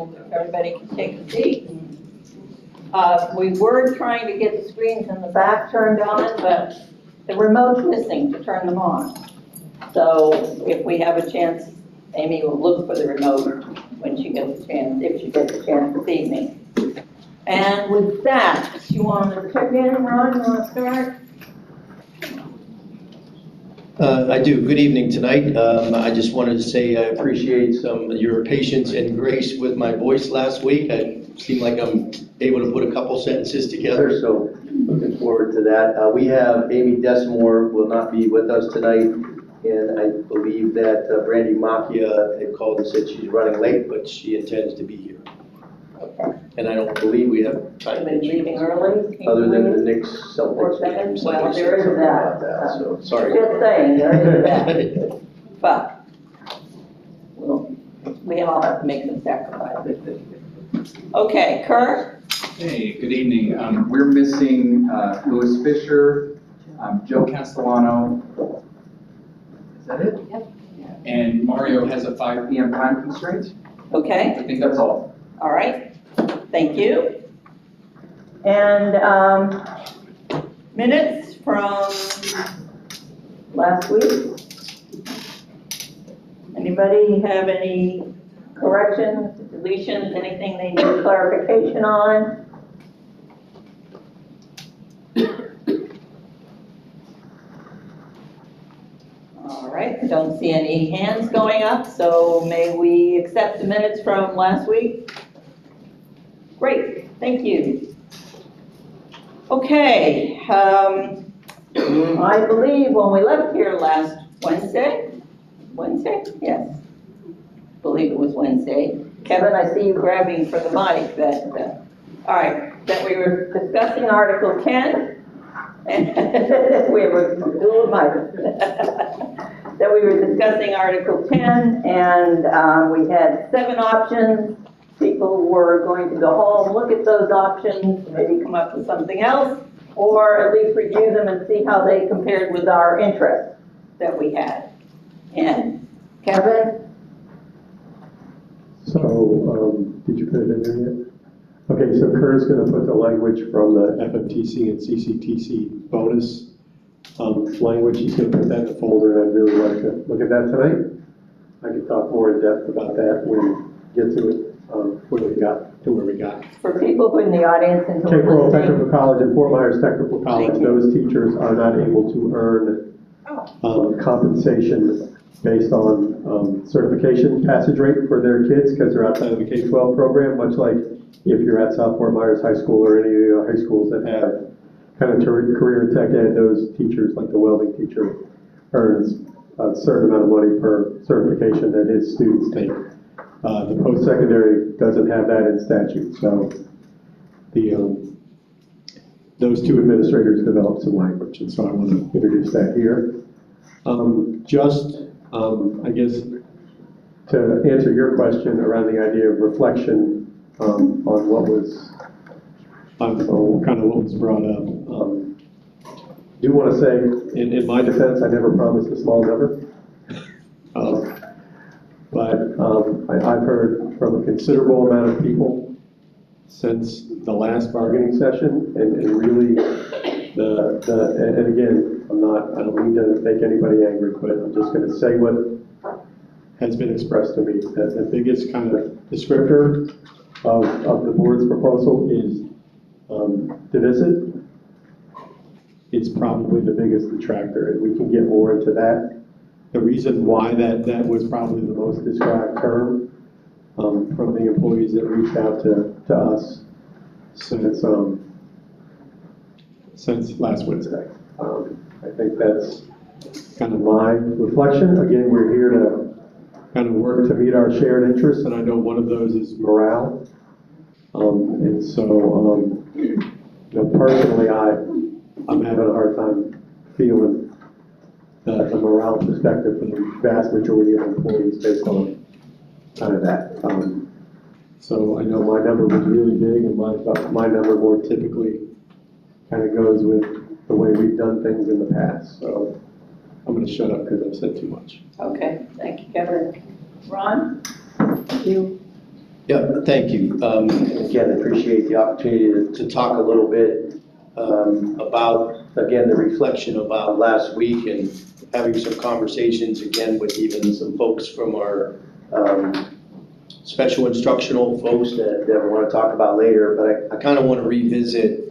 If everybody can take a seat. We were trying to get the screens in the back turned on, but the remote's missing to turn them on. So if we have a chance, Amy will look for the remote when she gets a chance, if she gets a chance this evening. And with that, you want to check in, Ron, you want to start? I do. Good evening tonight. I just wanted to say I appreciate your patience and grace with my voice last week. I seem like I'm able to put a couple sentences together, so looking forward to that. We have Amy Desmore will not be with us tonight, and I believe that Brandy Macchia had called and said she's running late, but she intends to be here. Okay. And I don't believe we have time. Been leaving early? Other than the Knicks Celtics game. Well, there is that. So, sorry. Just saying, there is that. But we all have to make some sacrifices. Okay, Kurt? Hey, good evening. We're missing Louis Fisher, Joe Castellano. Is that it? Yep. And Mario has a 5 p.m. time constraint. Okay, I think that's all. all right. Thank you. And minutes from last week. Anybody have any corrections, deletions, anything they need clarification on? All right, I don't see any hands going up, so may we accept the minutes from last week? Great, thank you. Okay, I believe when we left here last Wednesday, yes, I believe it was Wednesday. Kevin, I see you grabbing for the mic. All right, that we were discussing Article 10, and we were doing mic. That we were discussing Article 10, and we had 7 options. People were going to go home, look at those options, maybe come up with something else, or at least review them and see how they compared with our interests that we had. And Kevin? So, did you put it in there yet? Okay, so Kerr's going to put the language from the FMTC and CCTC bonus language. He's going to put that in the folder, and I'd really like to look at that tonight. I could talk more in depth about that when we get to it. Where we got. For people who are in the audience and who Cape are Coral listening. Technical College and Fort Myers Technical College, those teachers are not able to earn compensation based on certification passage rate for their kids because they're outside of the K-12 program, much like if you're at South Fort Myers High School or any of the high schools that have kind of career tech ed, those teachers, like the welding teacher, earns a certain amount of money per certification that his students take. The post-secondary doesn't have that in statute, so those 2 administrators developed some language, and so I want to introduce that here. I guess, to answer your question around the idea of reflection on what was, kind of what was brought up. Do want to say, in my defense, I never promised a small number. But I've heard from a considerable amount of people since the last bargaining session, and really and again, I don't mean to make anybody angry, but I'm just going to say what has been expressed to me. That the biggest kind of descriptor of the board's proposal is divisive. It's probably the biggest detractor, and we can get more into that. The reason why that was probably the most described term from the employees that reached out to us since last Wednesday. I think that's kind of my reflection. Again, we're here to kind of work to meet our shared interests, and I know one of those is morale. And so, personally, I'm having a hard time feeling the morale perspective for the vast majority of employees based on kind of that. So I know my number was really big, and my number more typically kind of goes with the way we've done things in the past. So I'm going to shut up because I've said too much. Okay, thank you, Kevin. Ron? You Yeah, thank you. Again, I appreciate the opportunity to talk a little bit about, again, the reflection about last week and having some conversations again with even some folks from our special instructional folks that we want to talk about later. But I kind of want to revisit,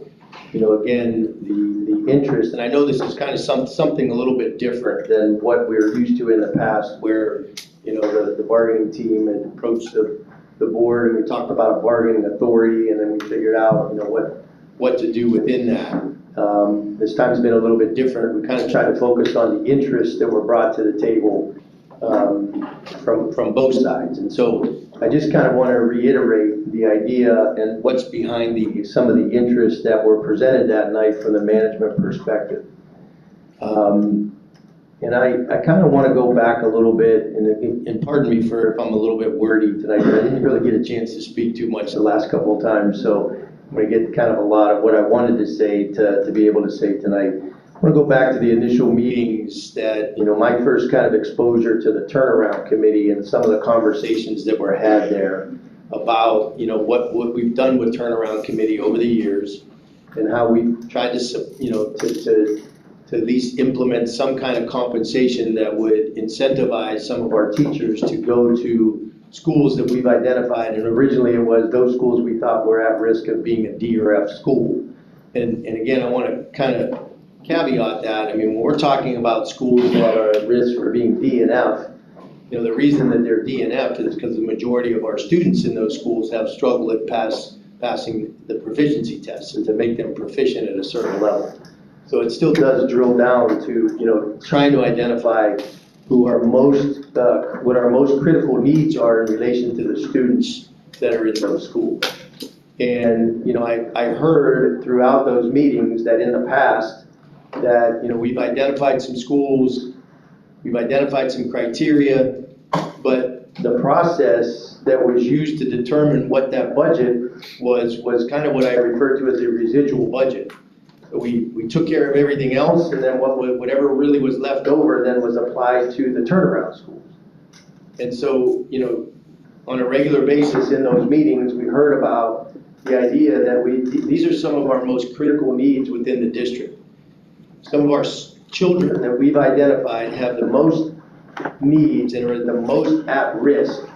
again, the interest. And I know this is kind of something a little bit different than what we're used to in the past, where, the bargaining team had approached the board and we talked about a bargaining authority, and then we figured out, what to do within that. This time's been a little bit different. We kind of tried to focus on the interests that were brought to the table from both sides. And so I just kind of want to reiterate the idea and what's behind some of the interests that were presented that night from the management perspective. And I kind of want to go back a little bit, and pardon me for if I'm a little bit wordy tonight, but I didn't really get a chance to speak too much the last couple of times, so I'm going to get kind of a lot of what I wanted to say to be able to say tonight. I want to go back to the initial meetings that, my first kind of exposure to the turnaround committee and some of the conversations that were had there about, what we've done with turnaround committee over the years and how we've tried to at least implement some kind of compensation that would incentivize some of our teachers to go to schools that we've identified. And originally it was those schools we thought were at risk of being a D or F school. And again, I want to kind of caveat that. I mean, when we're talking about schools that are at risk for being D and F, the reason that they're D and F is because the majority of our students in those schools have struggled at passing the proficiency tests and to make them proficient at a certain level. So it still does drill down to, trying to identify who are what our most critical needs are in relation to the students that are in those schools. And, I heard throughout those meetings that in the past that, we've identified some schools, we've identified some criteria, but the process that was used to determine what that budget was kind of what I refer to as a residual budget. We took care of everything else, and then whatever really was left over then was applied to the turnaround schools. And so, on a regular basis in those meetings, we heard about the idea that these are some of our most critical needs within the district. Some of our children that we've identified have the most needs and are the most at risk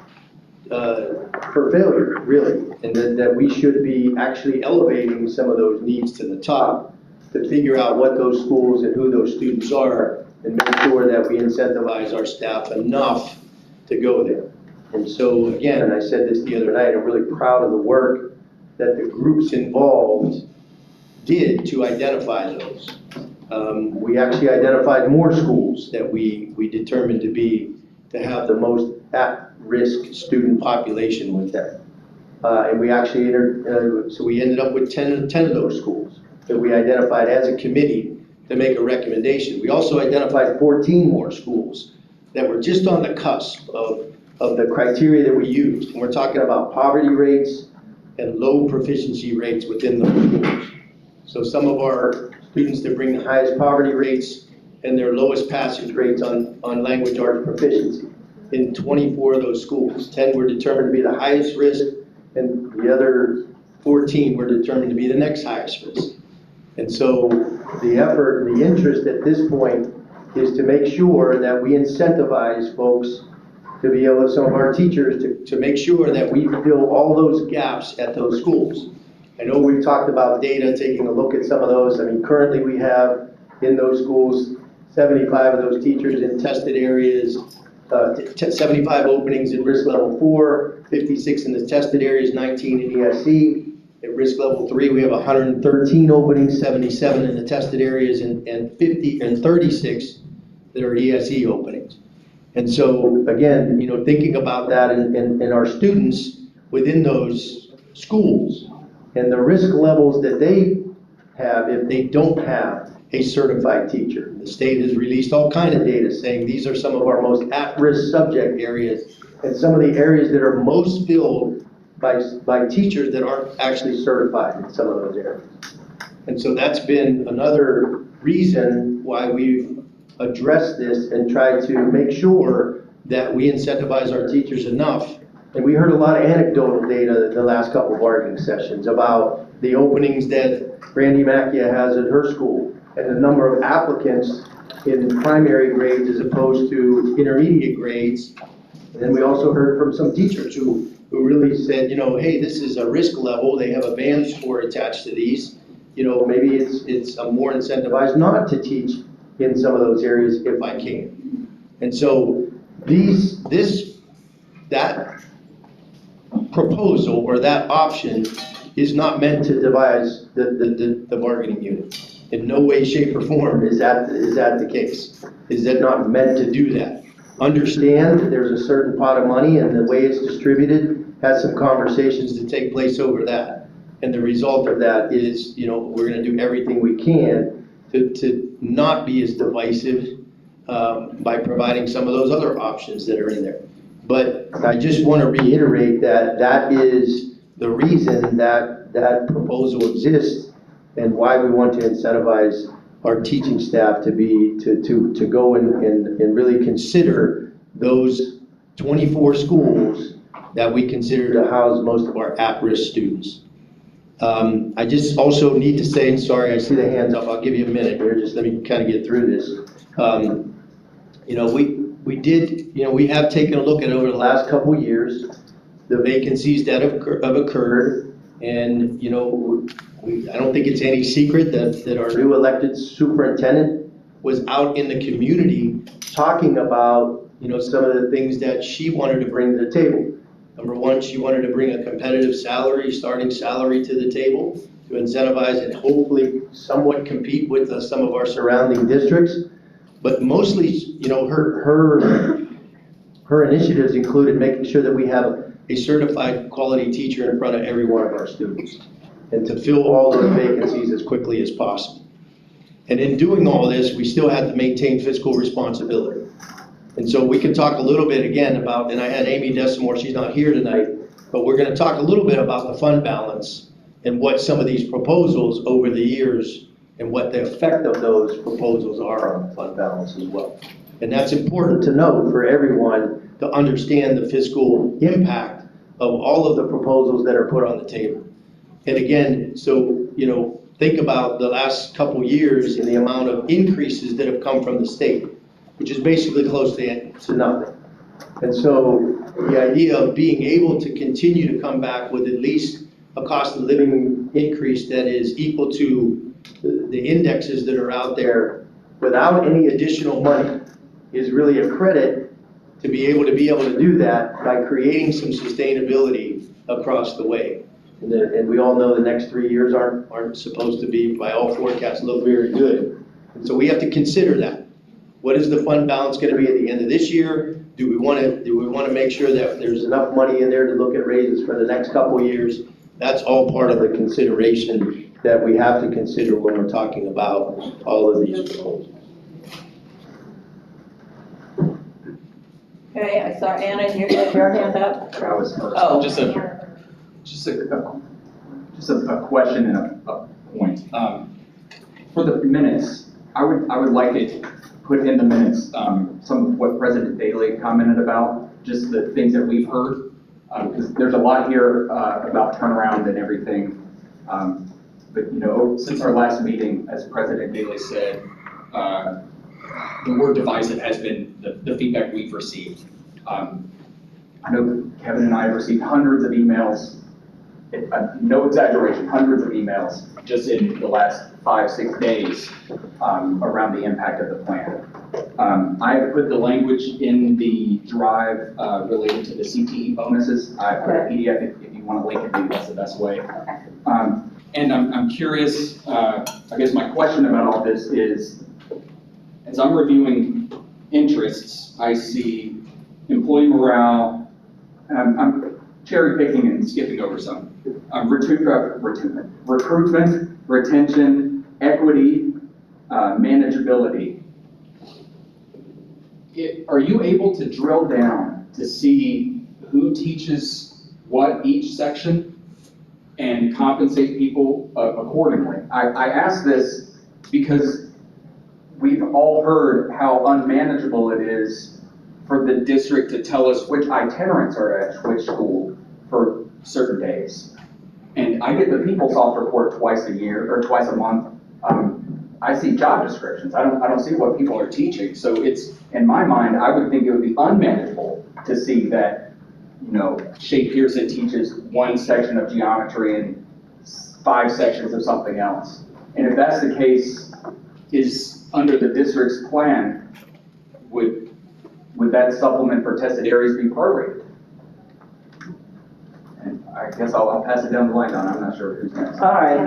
for failure, really, and that we should be actually elevating some of those needs to the top to figure out what those schools and who those students are and make sure that we incentivize our staff enough to go there. And so, again, and I said this the other night, I'm really proud of the work that the groups involved did to identify those. We actually identified more schools that we determined to have the most at-risk student population with them. And we actually so we ended up with 10 of those schools that we identified as a committee to make a recommendation. We also identified 14 more schools that were just on the cusp of the criteria that we used. And we're talking about poverty rates and low proficiency rates within those schools. So some of our students that bring the highest poverty rates and their lowest passage rates on language arts proficiency. In 24 of those schools, 10 were determined to be the highest risk, and the other 14 were determined to be the next highest risk. And so the effort and the interest at this point is to make sure that we incentivize folks to be able, some of our teachers, to make sure that we fill all those gaps at those schools. I know we've talked about data, taking a look at some of those. I mean, currently we have in those schools 75 of those teachers in tested areas, 75 openings in risk level 4, 56 in the tested areas, 19 in ESE. At risk level 3, we have 113 openings, 77 in the tested areas, and 36 that are ESE openings. And so, again, thinking about that and our students within those schools and the risk levels that they have if they don't have a certified teacher. The state has released all kinds of data saying these are some of our most at-risk subject areas and some of the areas that are most filled by teachers that aren't actually certified in some of those areas. And so that's been another reason why we've addressed this and tried to make sure that we incentivize our teachers enough And we heard a lot of anecdotal data the last couple of bargaining sessions about the openings that Brandy Macchia has at her school and the number of applicants in primary grades as opposed to intermediate grades. And then we also heard from some teachers who really said, hey, this is a risk level. They have a band score attached to these. Maybe it's more incentivized not to teach in some of those areas if I can. And so that proposal or that option is not meant to devise the bargaining unit. In no way, shape, or form is that the case. Is that not meant to do that? Understand that there's a certain pot of money and the way it's distributed has some conversations to take place over that. And the result of that is, we're gonna do everything we can to not be as divisive by providing some of those other options that are in there. But I just want to reiterate that is the reason that proposal exists and why we want to incentivize our teaching staff to go and really consider those 24 schools that we consider to house most of our at-risk students. I just also need to say, and sorry, I see the hands up, I'll give you a minute here, just let me kind of get through this. We have taken a look at over the last couple of years, the vacancies that have occurred, and, I don't think it's any secret that our new elected superintendent was out in the community talking about, some of the things that she wanted to bring to the table. Number one, she wanted to bring a competitive starting salary to the table to incentivize and hopefully somewhat compete with some of our surrounding districts. But mostly, her initiatives included making sure that we have a certified quality teacher in front of every one of our students and to fill all those vacancies as quickly as possible. And in doing all this, we still have to maintain fiscal responsibility. And so we can talk a little bit again about, and I had Amy Desamore, she's not here tonight, but we're gonna talk a little bit about the fund balance and what some of these proposals over the years and what the effect of those proposals are on the fund balance as well. And that's important to note for everyone to understand the fiscal impact of all of the proposals that are put on the table. And again, so, think about the last couple years and the amount of increases that have come from the state, which is basically close to nothing. And so the idea of being able to continue to come back with at least a cost of living increase that is equal to the indexes that are out there without any additional money is really a credit to be able to do that by creating some sustainability across the way. And we all know the next 3 years aren't supposed to be, by all forecasts, look very good. And so we have to consider that. What is the fund balance going to be at the end of this year? Do we want to make sure that there's enough money in there to look at raises for the next couple of years? That's all part of the consideration that we have to consider when we're talking about all of these proposals. Okay, I saw Anna, you had your hand up. I was first. Oh. Just a question and a point. For the minutes, I would like it put in the minutes, some of what President Daley commented about, just the things that we've heard, because there's a lot here about turnaround and everything. But since our last meeting, as President Daley said, the word divisive has been the feedback we've received. I know Kevin and I have received hundreds of emails, no exaggeration, hundreds of emails just in the last 5-6 days around the impact of the plan. I have put the language in the drive related to the CTE bonuses. I put a PDF if you want to link it, maybe that's the best way. And I'm curious, I guess my question about all this is, as I'm reviewing interests, I see employee morale, I'm cherry picking and skipping over some. Recruitment, retention, equity, manageability. Are you able to drill down to see who teaches what each section and compensate people accordingly? I ask this because we've all heard how unmanageable it is for the district to tell us which itinerants are at which school for certain days. And I get the PeopleSoft report twice a year, or twice a month. I see job descriptions. I don't see what people are teaching. So it's, in my mind, I would think it would be unmanageable to see that, Shay Pearson teaches one section of geometry and 5 sections of something else. And if that's the case, is under the district's plan, would that supplement for tested areas be prorated? And I guess I'll pass it down the line, Don. I'm not sure who's next. All right,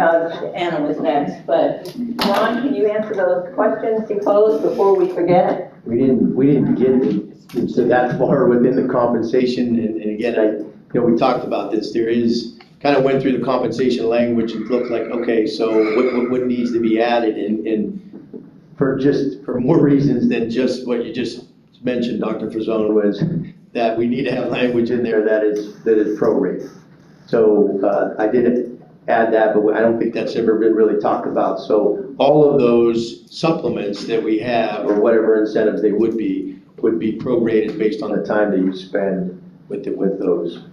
Anna was next, but Ron, can you answer those questions he posed before we forget? We didn't get to that far within the compensation, and again, we talked about this. There is, kind of went through the compensation language and looked like, okay, so what needs to be added, and for more reasons than just what you just mentioned, Dr. Frazone, was that we need to have language in there that is prorated. So I did add that, but I don't think that's ever been really talked about. So all of those supplements that we have, or whatever incentives they would be prorated based on the time that you spend with those.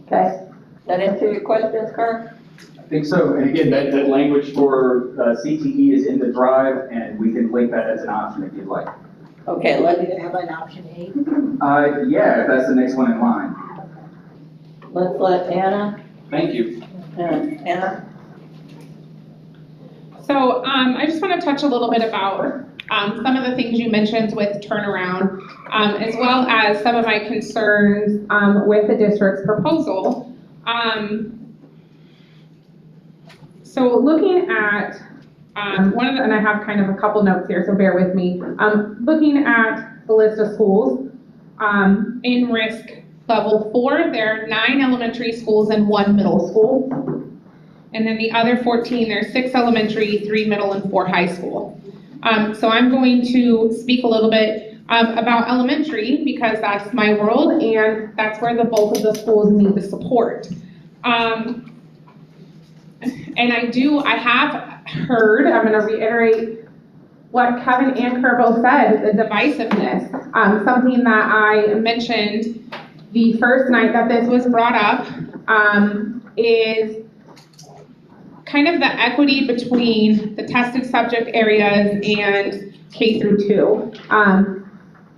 Okay, that answer your questions, Carl? I think so. And again, that language for CTE is in the drive, and we can link that as an option if you'd like. Okay, How about option A? Yeah, if that's the next one in line. let's let Anna, Thank you. Anna? So I just want to touch a little bit about some of the things you mentioned with turnaround, as well as some of my concerns with the district's proposal. So looking at and I have kind of a couple notes here, so bear with me. Looking at the list of schools, in risk level 4, there are 9 elementary schools and 1 middle school. And then the other 14, there's 6 elementary, 3 middle, and 4 high school. So I'm going to speak a little bit about elementary because that's my world and that's where the bulk of the schools need the support. And I have heard, I'm going to reiterate what Kevin and Kerr both said, the divisiveness. Something that I mentioned the first night that this was brought up is kind of the equity between the tested subject areas and K through 2.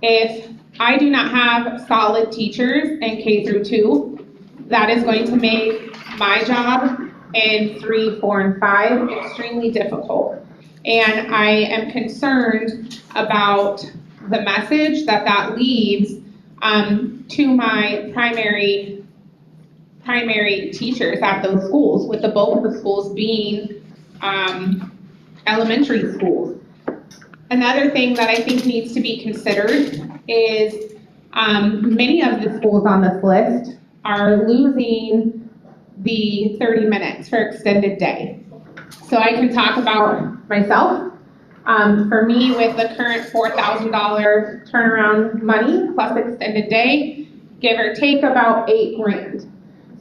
If I do not have solid teachers in K through 2, that is going to make my job in 3, 4, and 5 extremely difficult. And I am concerned about the message that leaves to my primary teachers at those schools, with the bulk of the schools being elementary schools. Another thing that I think needs to be considered is many of the schools on this list are losing the 30 minutes for extended day. So I can talk about myself. For me, with the current $4,000 turnaround money plus extended day, give or take about $8,000.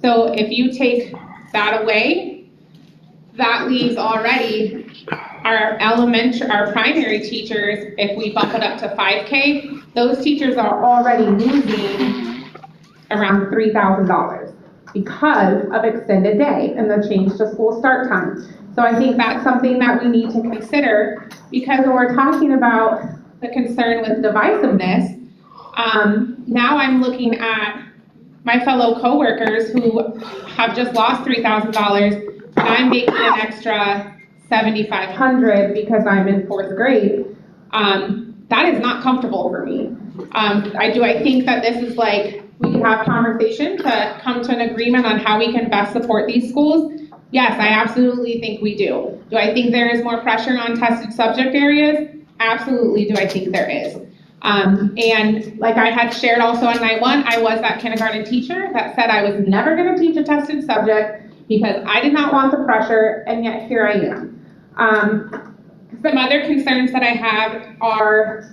So if you take that away, that leaves already our primary teachers, if we bump it up to 5K, those teachers are already losing around $3,000 because of extended day and the change to school start time. So I think that's something that we need to consider, because when we're talking about the concern with divisiveness, now I'm looking at my fellow coworkers who have just lost $3,000, and I'm making an extra $7,500 because I'm in 4th grade. That is not comfortable for me. I think that this is like, we can have conversation to come to an agreement on how we can best support these schools. Yes, I absolutely think we do. Do I think there is more pressure on tested subject areas? Absolutely do I think there is. And like I had shared also on night 1, I was that kindergarten teacher that said I was never going to teach a tested subject because I did not want the pressure, and yet here I am. Some other concerns that I have are,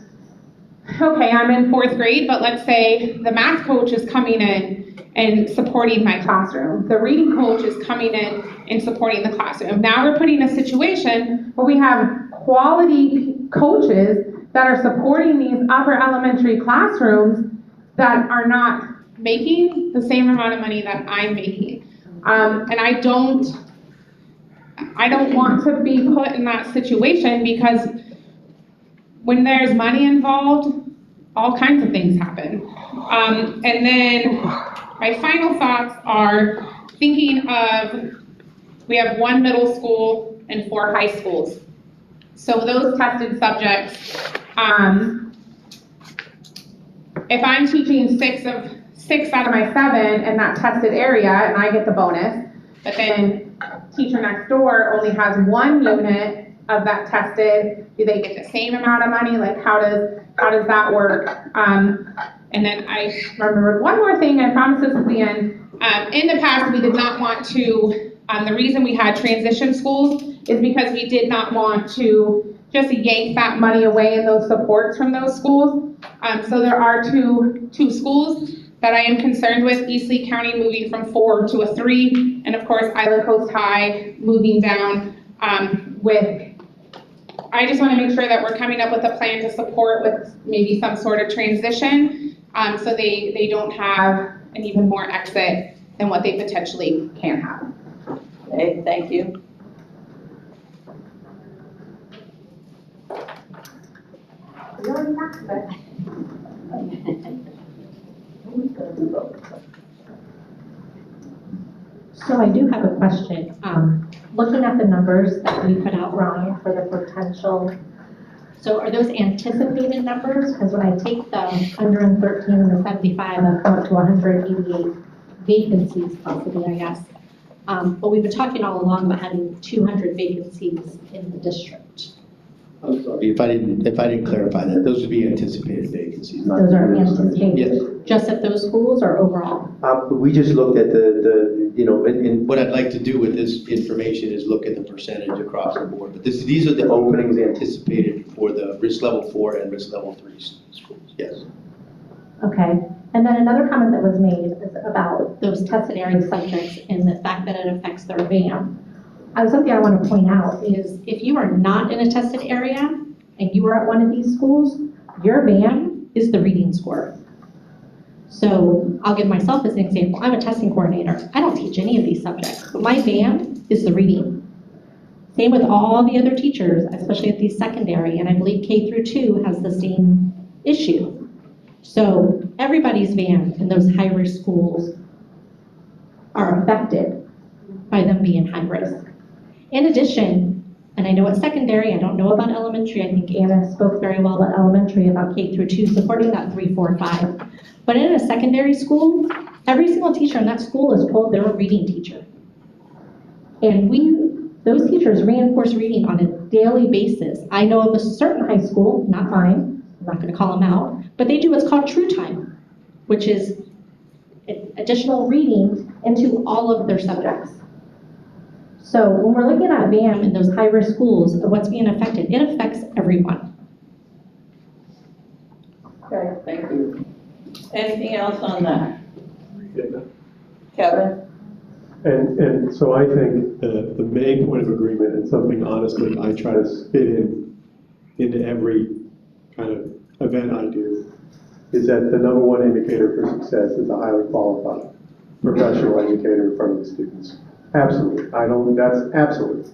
okay, I'm in 4th grade, but let's say the math coach is coming in and supporting my classroom. The reading coach is coming in and supporting the classroom. Now we're putting a situation where we have quality coaches that are supporting these upper elementary classrooms that are not making the same amount of money that I'm making. And I don't want to be put in that situation, because when there's money involved, all kinds of things happen. And then my final thoughts are thinking of, we have 1 middle school and 4 high schools. So those tested subjects, if I'm teaching 6 out of my 7 in that tested area and I get the bonus, but then teacher next door only has 1 unit of that tested, do they get the same amount of money? Like, how does that work? And then I remembered one more thing, I promise this at the end. In the past, we did not want to, the reason we had transition schools is because we did not want to just yank that money away in those supports from those schools. So there are two schools that I am concerned with, East Lee County moving from 4 to a 3, and of course Island Coast High moving down I just want to make sure that we're coming up with a plan to support with maybe some sort of transition, so they don't have an even more exit than what they potentially can have. Okay, thank you. So I do have a question. Looking at the numbers that we put out, Ron, for the potential, so are those anticipated numbers? Because when I take the 113 and the 75, I come up to 188 vacancies possibly, I guess. But we've been talking all along about having 200 vacancies in the district. I'm sorry, if I didn't clarify that, those would be anticipated vacancies, not. Those are anticipated, Yes. just at those schools or overall? We just looked at and what I'd like to do with this information is look at the percentage across the board. But these are the openings anticipated for the risk level 4 and risk level 3 schools, yes. Okay, and then another comment that was made is about those tested area subjects and the fact that it affects their VAM. Something I want to point out is if you are not in a tested area and you are at one of these schools, your VAM is the reading score. So I'll give myself as an example. I'm a testing coordinator. I don't teach any of these subjects, but my VAM is the reading. Same with all the other teachers, especially at these secondary, and I believe K through 2 has the same issue. So everybody's VAM in those high-risk schools are affected by them being high risk. In addition, and I know it's secondary, I don't know about elementary, I think Anna spoke very well about elementary, about K through 2, supporting that 3, 4, 5. But in a secondary school, every single teacher in that school is told they're a reading teacher. And those teachers reinforce reading on a daily basis. I know of a certain high school, not mine, I'm not gonna call them out, but they do what's called True Time, which is additional reading into all of their subjects. So when we're looking at VAM in those high-risk schools of what's being affected, it affects everyone. Okay, thank you. Anything else on that? Kevin? And so I think the main point of agreement, and something honestly I try to fit into every kind of event I do, is that the number one indicator for success is a highly qualified professional educator in front of the students. Absolutely, that's absolutely.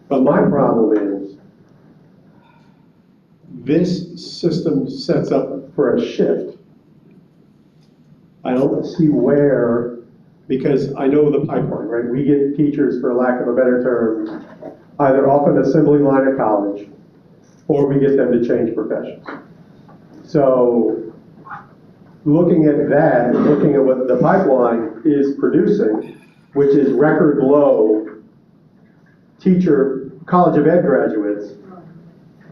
But my problem is, this system sets up for a shift. I don't see where, because I know the pipeline, right? We get teachers, for lack of a better term, either off an assembly line at college, or we get them to change professions. So, looking at that, and looking at what the pipeline is producing, which is record low teacher, College of Ed graduates,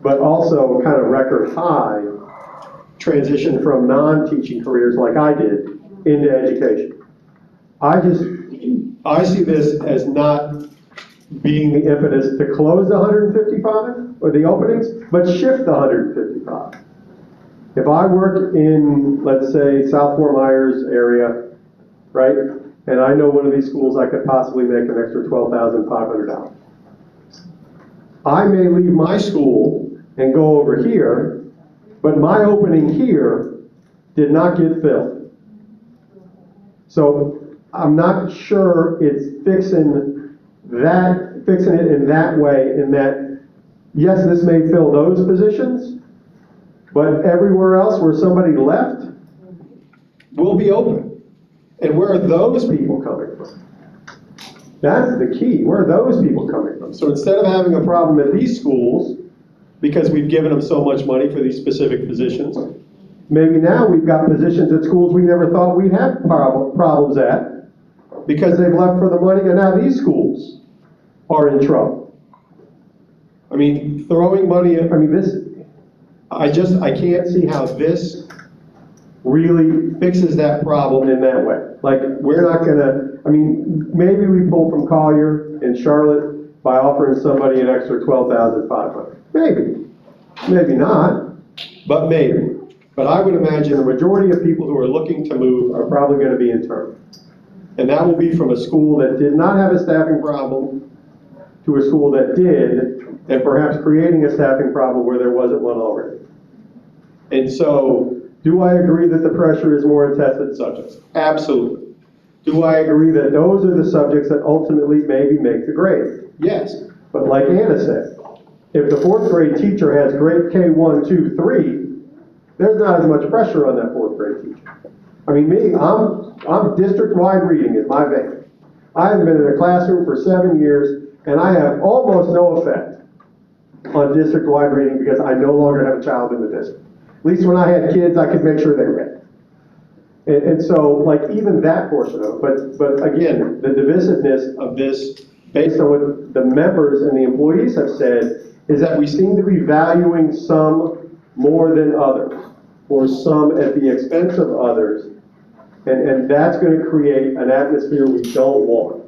but also kind of record high transition from non-teaching careers like I did into education. I see this as not being the impetus to close the 155 or the openings, but shift the 155. If I work in, let's say, South Fort Myers area, right, and I know one of these schools I could possibly make an extra $12,500. I may leave my school and go over here But my opening here did not get filled. So I'm not sure it's fixing it in that way, in that, yes, this may fill those positions, but everywhere else where somebody left will be open. And where are those people coming from? That's the key. Where are those people coming from? So instead of having a problem at these schools, because we've given them so much money for these specific positions, maybe now we've got positions at schools we never thought we'd have problems at, because they've left for the money, and now these schools are in trouble. I mean, throwing money, I can't see how this really fixes that problem in that way. Like, we're not gonna, maybe we pull from Collier and Charlotte by offering somebody an extra $12,500. Maybe not, but maybe. But I would imagine the majority of people who are looking to move are probably gonna be internal. And that will be from a school that did not have a staffing problem to a school that did, and perhaps creating a staffing problem where there wasn't one already. And so, do I agree that the pressure is more in tested subjects? Absolutely. Do I agree that those are the subjects that ultimately maybe make the grade? Yes. But like Anna said, if the fourth grade teacher has grade K1, 2, 3, there's not as much pressure on that fourth grade teacher. I'm district-wide reading is my vein. I have been in a classroom for 7 years, and I have almost no effect on district-wide reading because I no longer have a child in the district. At least when I had kids, I could make sure they read. And so, like, even that portion of it, but again, the divisiveness of this, based on what the members and the employees have said, is that we seem to be valuing some more than others, or some at the expense of others, and that's going to create an atmosphere we don't want,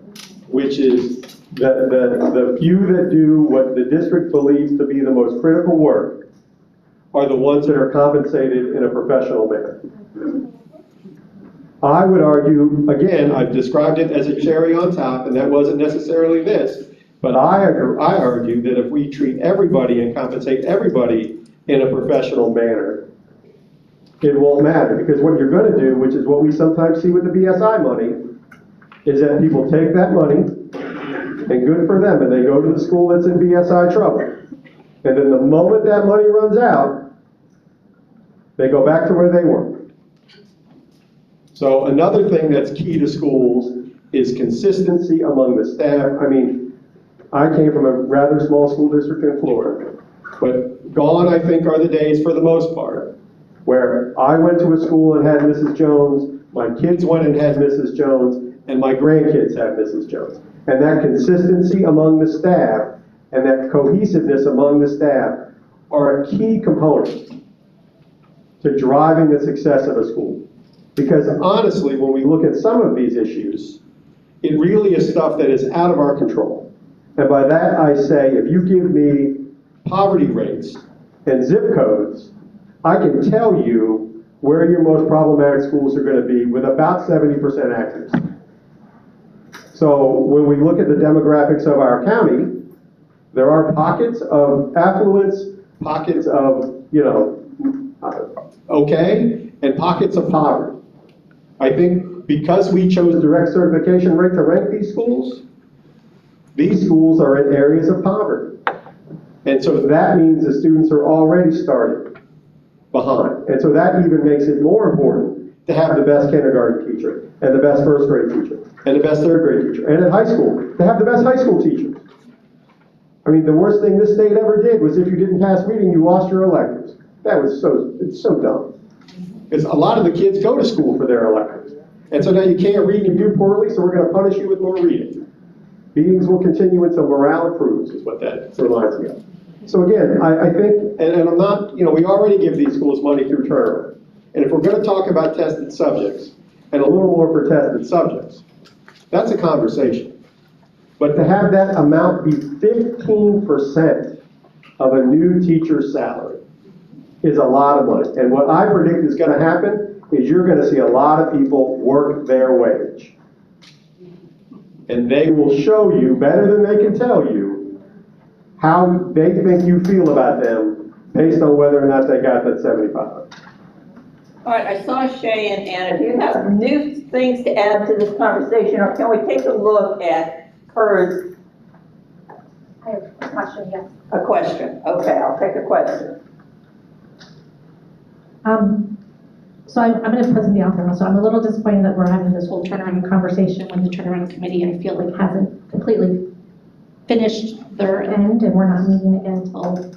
which is the few that do what the district believes to be the most critical work are the ones that are compensated in a professional manner. I would argue, again, I've described it as a cherry on top, and that wasn't necessarily this, but I argue that if we treat everybody and compensate everybody in a professional manner, it won't matter, because what you're going to do, which is what we sometimes see with the BSI money, is that people take that money, and good for them, and they go to the school that's in BSI trouble. And then the moment that money runs out, they go back to where they were. So another thing that's key to schools is consistency among the staff. I came from a rather small school district in Florida, but gone, I think, are the days, for the most part, where I went to a school and had Mrs. Jones, my kids went and had Mrs. Jones, and my grandkids had Mrs. Jones. And that consistency among the staff and that cohesiveness among the staff are a key component to driving the success of a school. Because honestly, when we look at some of these issues, it really is stuff that is out of our control. And by that I say, if you give me poverty rates and zip codes, I can tell you where your most problematic schools are going to be with about 70% accuracy. So when we look at the demographics of our county, there are pockets of affluence, pockets of, okay, and pockets of poverty. I think because we chose direct certification rate to rank these schools are in areas of poverty. And so that means the students are already starting behind. And so that even makes it more important to have the best kindergarten teacher, and the best first grade teacher, and the best third grade teacher, and in high school, to have the best high school teachers. The worst thing this state ever did was if you didn't pass reading, you lost your electives. It's so dumb. Because a lot of the kids go to school for their electives. And so now you can't read and do poorly, so we're going to punish you with more reading. Beatings will continue until morale improves, is what that reminds me of. So again, I think, and I'm not, we already give these schools money through turnover. And if we're going to talk about tested subjects, and a little more for tested subjects, that's a conversation. But to have that amount be 15% of a new teacher's salary is a lot of money. And what I predict is going to happen is you're going to see a lot of people work their wage. And they will show you, better than they can tell you, how they think you feel about them based on whether or not they got that 7,500. All right, I saw Shay and Anna. Do you have new things to add to this conversation, or can we take a look at hers? I have a question, yes. A question. Okay, I'll take a question. So I'm going to put something out there. So I'm a little disappointed that we're having this whole turnaround conversation when the turnaround committee, I feel like, hasn't completely finished their end, and we're not meeting again until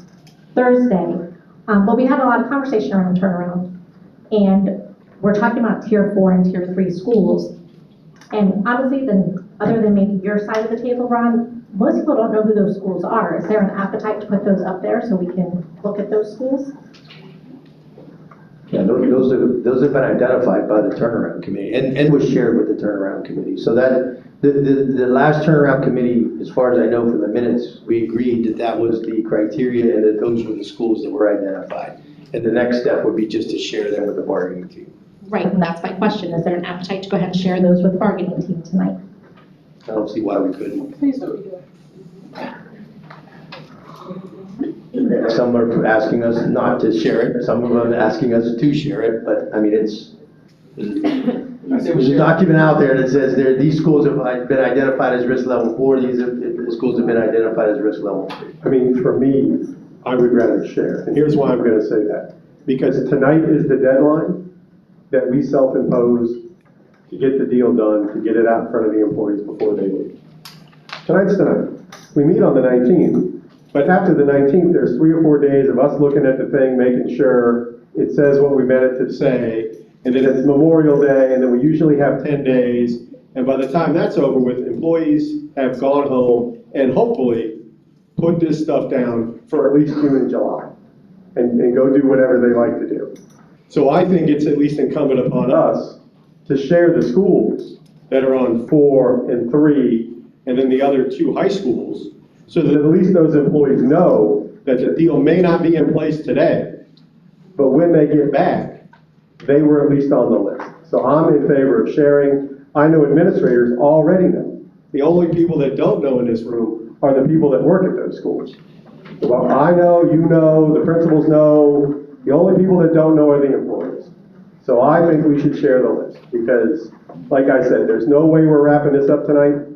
Thursday. But we had a lot of conversation around turnaround, and we're talking about tier 4 and tier 3 schools. And honestly, other than maybe your side of the table, Ron, most people don't know who those schools are. Is there an appetite to put those up there so we can look at those schools? Yeah, those have been identified by the turnaround committee and was shared with the turnaround committee. So that, the last turnaround committee, as far as I know from the minutes, we agreed that that was the criteria and that those were the schools that were identified. And the next step would be just to share them with the bargaining team. Right, and that's my question. Is there an appetite to go ahead and share those with the bargaining team tonight? I don't see why we couldn't. Please don't do it. Some are asking us not to share it, some of them asking us to share it, but I mean, there's a document out there that says these schools have been identified as risk level 4, these schools have been identified as risk level 3. I mean, for me, I would rather share. And here's why I'm going to say that. Because tonight is the deadline that we self-impose to get the deal done, to get it out in front of the employees before they leave. Tonight's tonight. We meet on the 19th. But after the 19th, there's 3 or 4 days of us looking at the thing, making sure it says what we meant it to say, and then it's Memorial Day, and then we usually have 10 days, and by the time that's over with, employees have gone home and hopefully put this stuff down for at least June and July, and go do whatever they like to do. So I think it's at least incumbent upon us to share the schools that are on 4 and 3, and then the other 2 high schools, so that at least those employees know that the deal may not be in place today, but when they get back, they were at least on the list. So I'm in favor of sharing. I know administrators already know. The only people that don't know in this room are the people that work at those schools. Well, I know, you know, the principals know. The only people that don't know are the employees. So I think we should share the list because, like I said, there's no way we're wrapping this up tonight.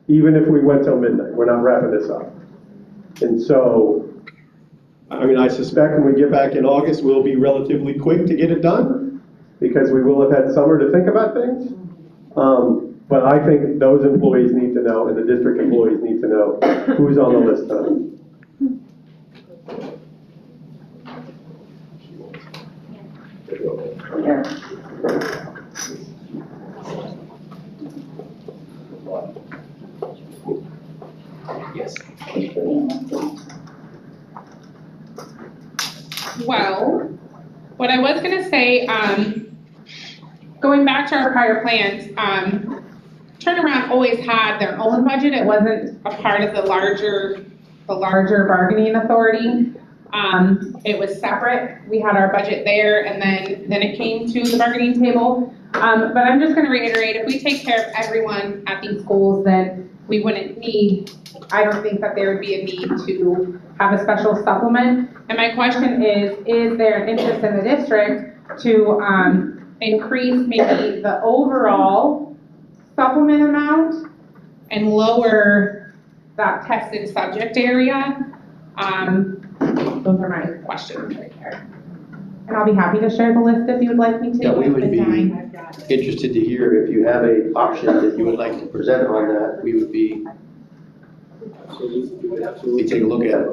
Even if we went till midnight, we're not wrapping this up. And so, I mean, I suspect when we get back in August, we'll be relatively quick to get it done because we will have had summer to think about things. But I think those employees need to know and the district employees need to know who's on the list tonight. Yes. Well, what I was gonna say, going back to our prior plans, Turnaround always had their own budget. It wasn't a part of the larger bargaining authority. It was separate. We had our budget there, and then it came to the bargaining table. But I'm just gonna reiterate, if we take care of everyone at these schools, then we wouldn't need, I don't think that there would be a need to have a special supplement. And my question is there an interest in the district to increase maybe the overall supplement amount and lower that tested subject area? Those are my questions right there. And I'll be happy to share the list if you would like me to. Yeah, we would be Fine. interested to hear if you have a option that you would like to present on that, we would be, we take a look at it.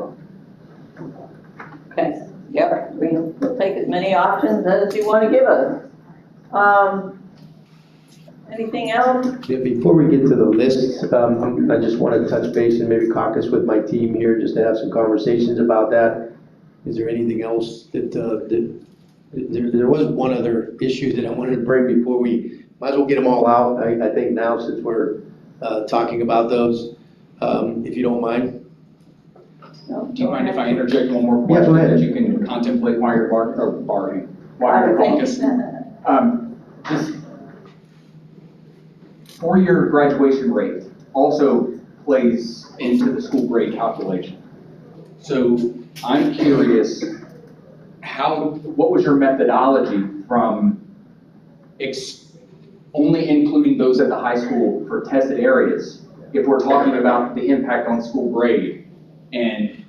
Okay, yep, we'll take as many options as you want to give us. Anything else? Yeah, before we get to the list, I just want to touch base and maybe caucus with my team here, just to have some conversations about that. Is there anything else that, there was one other issue that I wanted to bring before we, might as well get them all out, I think now, since we're talking about those, if you don't mind. No? Do you mind if I interject one more Yeah, go question ahead. that you can contemplate while you're bargaining, while you're caucus? This 4-year graduation rate also plays into the school grade calculation. So I'm curious what was your methodology from only including those at the high school for tested areas, if we're talking about the impact on school grade, and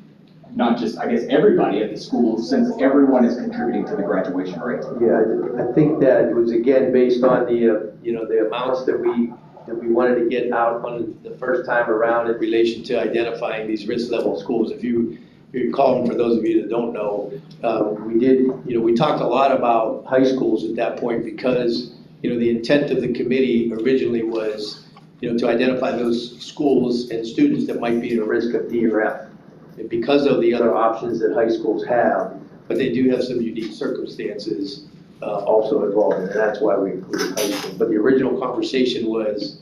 not just, I guess, everybody at the school, since everyone is contributing to the graduation rate? Yeah, I think that it was again based on the, the amounts that we wanted to get out on the first time around in relation to identifying these risk level schools. If you recall, for those of you that don't know, we talked a lot about high schools at that point because, the intent of the committee originally was, to identify those schools and students that might be at a risk of D or F. And because of the other options that high schools have, but they do have some unique circumstances also involved, and that's why we included high school. But the original conversation was,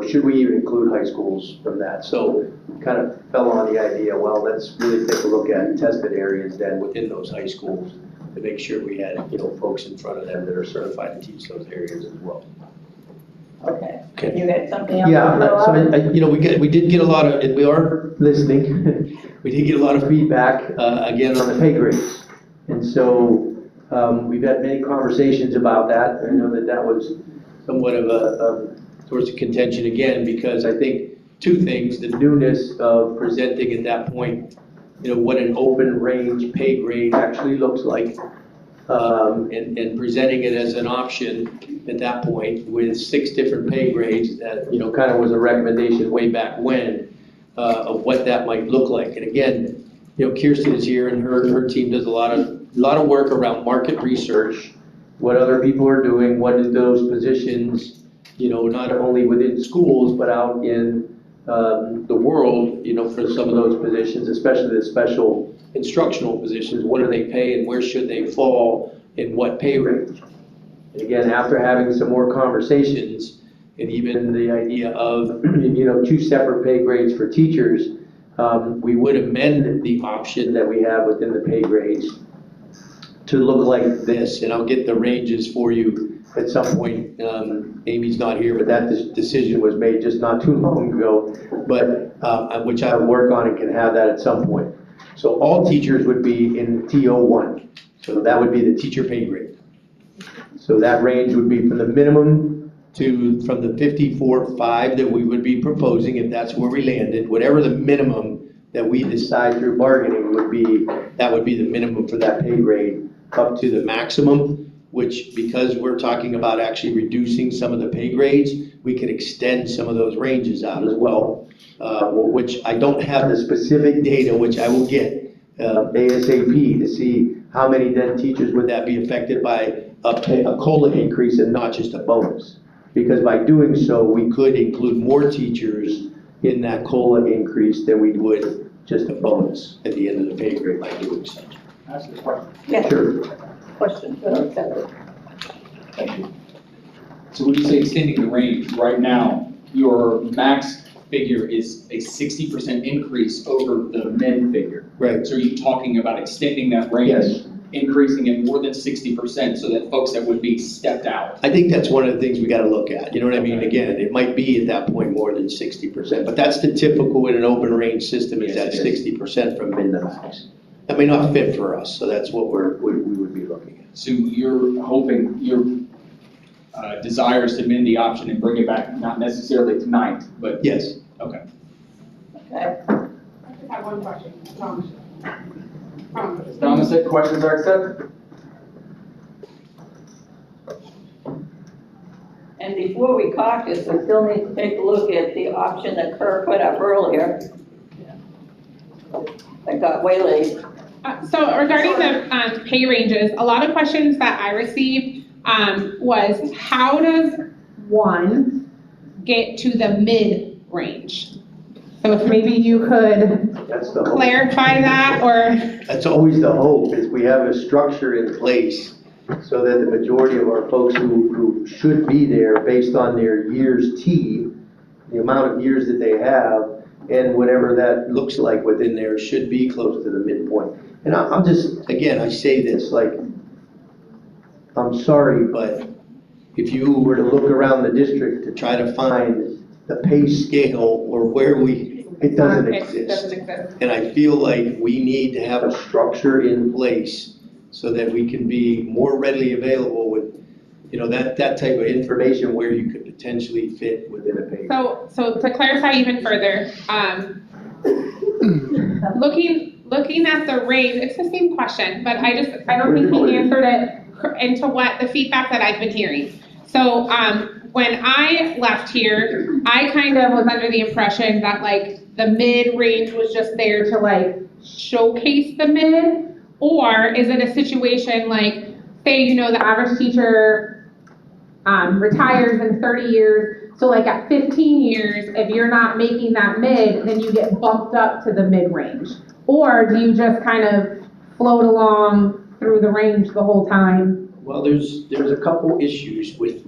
should we even include high schools from that? So we kind of fell on the idea, well, let's really take a look at tested areas then within those high schools to make sure we had, folks in front of them that are certified to teach those areas as well. Okay. Okay. You had something else? Yeah, to throw so out? we did get a lot of, and we are listening. We did get a lot of feedback, again, on the pay grades. And so we've had many conversations about that. I know that was somewhat of a source of contention again, because I think two things, the newness of presenting at that point, what an open range pay grade actually looks like, and presenting it as an option at that point with 6 different pay grades that, kind of was a recommendation way back when, of what that might look like. And again, Kirsten is here and her team does a lot of work around market research, what other people are doing, what is those positions, not only within schools, but out in the world, for some of those positions, especially the special instructional positions, what do they pay and where should they fall in what pay range? And again, after having some more conversations, and even the idea of, 2 separate pay grades for teachers, we would amend the option that we have within the pay grades to look like this, and I'll get the ranges for you at some point. Amy's not here, but that decision was made just not too long ago, but which I would work on and can have that at some point. So all teachers would be in TO1, so that would be the teacher pay grade. So that range would be from the minimum from the 54.5 that we would be proposing, if that's where we landed, whatever the minimum that we decide through bargaining would be, that would be the minimum for that pay grade, up to the maximum, which, because we're talking about actually reducing some of the pay grades, we could extend some of those ranges out as well, which I don't have the specific data, which I will get ASAP to see how many then teachers would that be affected by a COLA increase and not just a bonus. Because by doing so, we could include more teachers in that COLA increase than we would just a bonus at the end of the pay grade by doing such. Ask a question. Yes, Sure. question, accepted. Thank you. So when you say extending the range, right now, your max figure is a 60% increase over the Min figure. Right. So are you talking about extending that range? Yes. Increasing it more than 60% so that folks that would be stepped out? I think that's one of the things we gotta look at, you know what I mean? Again, it might be at that point more than 60%, but that's the typical in an open range system, is that Yes, it is. 60% from min to max. That may not fit for us, so that's what we would be looking at. So you're hoping, your desire is to amend the option and bring it back, not necessarily tonight, but, Yes. okay. Okay, I just have one question, Thomas. Thomas said questions are accepted. and before we caucus, we still need to take a look at the option that Kerr put up earlier. That got waylaid. So regarding the pay ranges, a lot of questions that I received was how does one get to the mid-range? So if maybe you could That's the hope. clarify that, or, That's always the hope, is we have a structure in place so that the majority of our folks who should be there based on their years T, the amount of years that they have, and whatever that looks like within there should be close to the midpoint. And I'm just, again, I say this, like, I'm sorry, but if you were to look around the district to try to find the pay scale or where it doesn't it exist. doesn't exist. And I feel like we need to have a structure in place so that we can be more readily available with, that type of information where you could potentially fit within a pay grade. So to clarify even further, looking at the range, it's the same question, but I don't think he answered it into what the feedback that I've been hearing. So, when I left here, I kind of was under the impression that like the mid-range was just there to like showcase the mid, or is it a situation like, say, the average teacher retires in 30 years, so like at 15 years, if you're not making that mid, then you get bumped up to the mid-range? Or do you just kind of float along through the range the whole time? Well, there's a couple issues with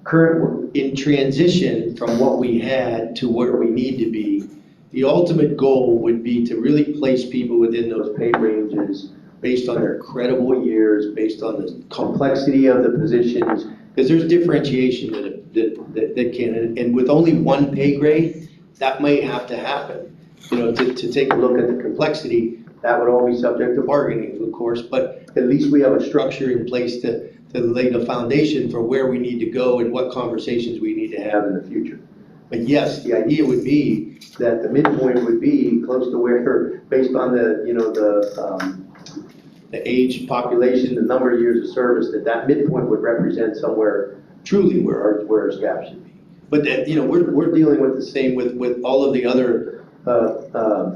current, in transition from what we had to where we need to be. The ultimate goal would be to really place people within those pay ranges based on their credible years, based on the complexity of the positions, because there's differentiation that can, and with only one pay grade, that may have to happen. To take a look at the complexity, that would all be subject to bargaining, of course, but at least we have a structure in place to lay the foundation for where we need to go and what conversations we need to have in the future. But yes, the idea would be that the midpoint would be close to where, based on the age, population, the number of years of service, that midpoint would represent somewhere truly where our staff should be. But we're dealing with the same with all of the other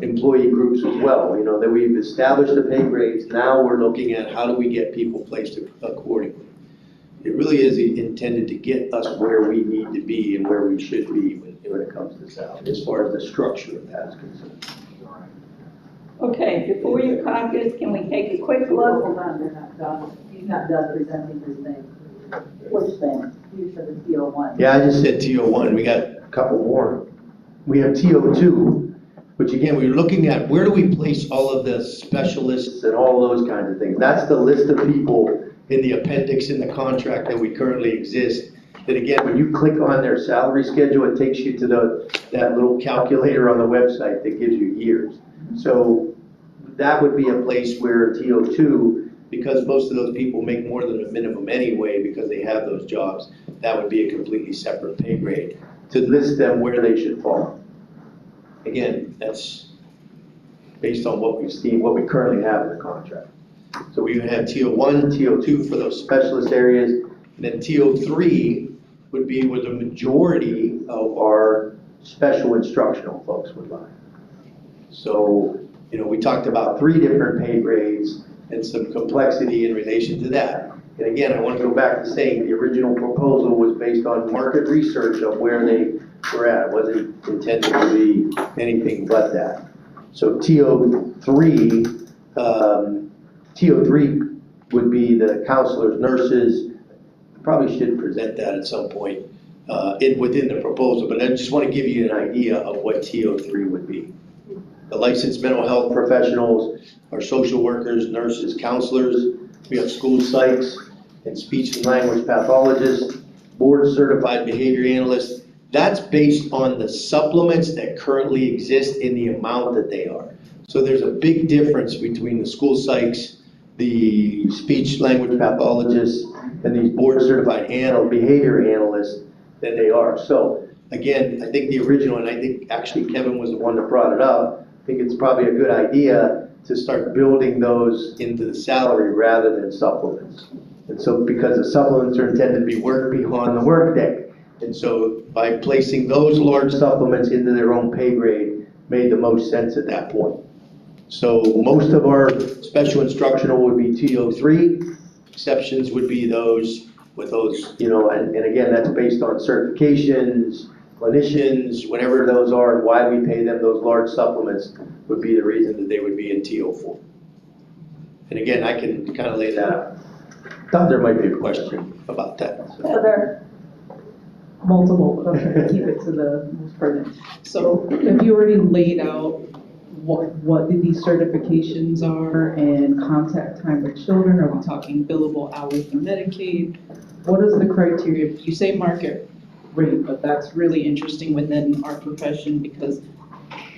employee groups as well, that we've established the pay grades. Now we're looking at how do we get people placed accordingly. It really is intended to get us where we need to be and where we should be when it comes to salary, as far as the structure of that is concerned. Okay, before your caucus, can we take a quick look? Hold on, they're not done. He's not done presenting his thing. Which thing? You said the TO1. Yeah, I just said TO1, we got a couple more. We have TO2, which again, we're looking at where do we place all of the specialists and all those kinds of things. That's the list of people in the appendix in the contract that we currently exist. That again, when you click on their salary schedule, it takes you to that little calculator on the website that gives you years. So that would be a place where TO2, because most of those people make more than a minimum anyway because they have those jobs, that would be a completely separate pay grade to list them where they should fall. Again, that's based on what we've seen, what we currently have in the contract. So we would have TO1, TO2 for those specialist areas, and then TO3 would be where the majority of our special instructional folks would lie. So, we talked about 3 different pay grades and some complexity in relation to that. And again, I want to go back to saying the original proposal was based on market research of where they were at. It wasn't intended to be anything but that. So TO3 would be the counselors, nurses. Probably should present that at some point within the proposal, but I just want to give you an idea of what TO3 would be. The licensed mental health professionals, our social workers, nurses, counselors. We have school psychs and speech and language pathologists, board certified behavior analysts. That's based on the supplements that currently exist in the amount that they are. So there's a big difference between the school psychs, the speech language pathologists, and these board certified behavior analysts than they are. So again, I think the original, and I think actually Kevin was the one that brought it up, I think it's probably a good idea to start building those into the salary rather than supplements. And so because the supplements are intended to be work beyond the workday. And so by placing those large supplements into their own pay grade made the most sense at that point. So most of our special instructional would be TO3. Exceptions would be those with those, and again, that's based on certifications, clinicians, whatever those are, and why we pay them those large supplements would be the reason that they would be in TO4. And again, I can kind of lay that out. Thought there might be a question about that. Heather? Multiple, but I'm trying to keep it to the most pertinent. So have you already laid out what these certifications are and contact time with children? Are we talking billable hours for Medicaid? What is the criteria? You say market rate, but that's really interesting within our profession because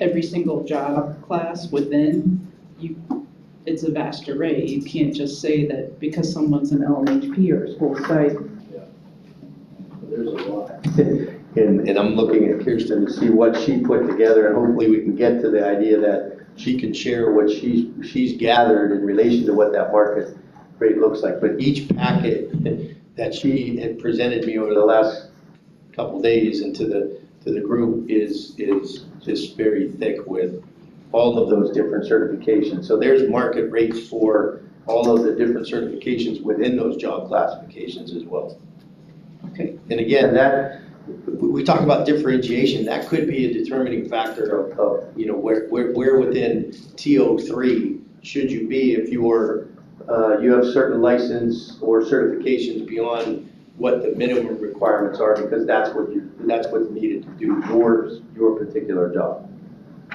every single job class within it's a vast array. You can't just say that because someone's an LMHP or a school site. There's a lot. And I'm looking at Kirsten to see what she put together, and hopefully we can get to the idea that she can share what she's gathered in relation to what that market rate looks like. But each packet that she had presented me over the last couple days and to the group is just very thick with all of those different certifications. So there's market rates for all of the different certifications within those job classifications as well. Okay. And again, that, we talk about differentiation, that could be a determining factor of where within TO3 should you be if you have certain license or certifications beyond what the minimum requirements are, because that's what's needed to do your particular job.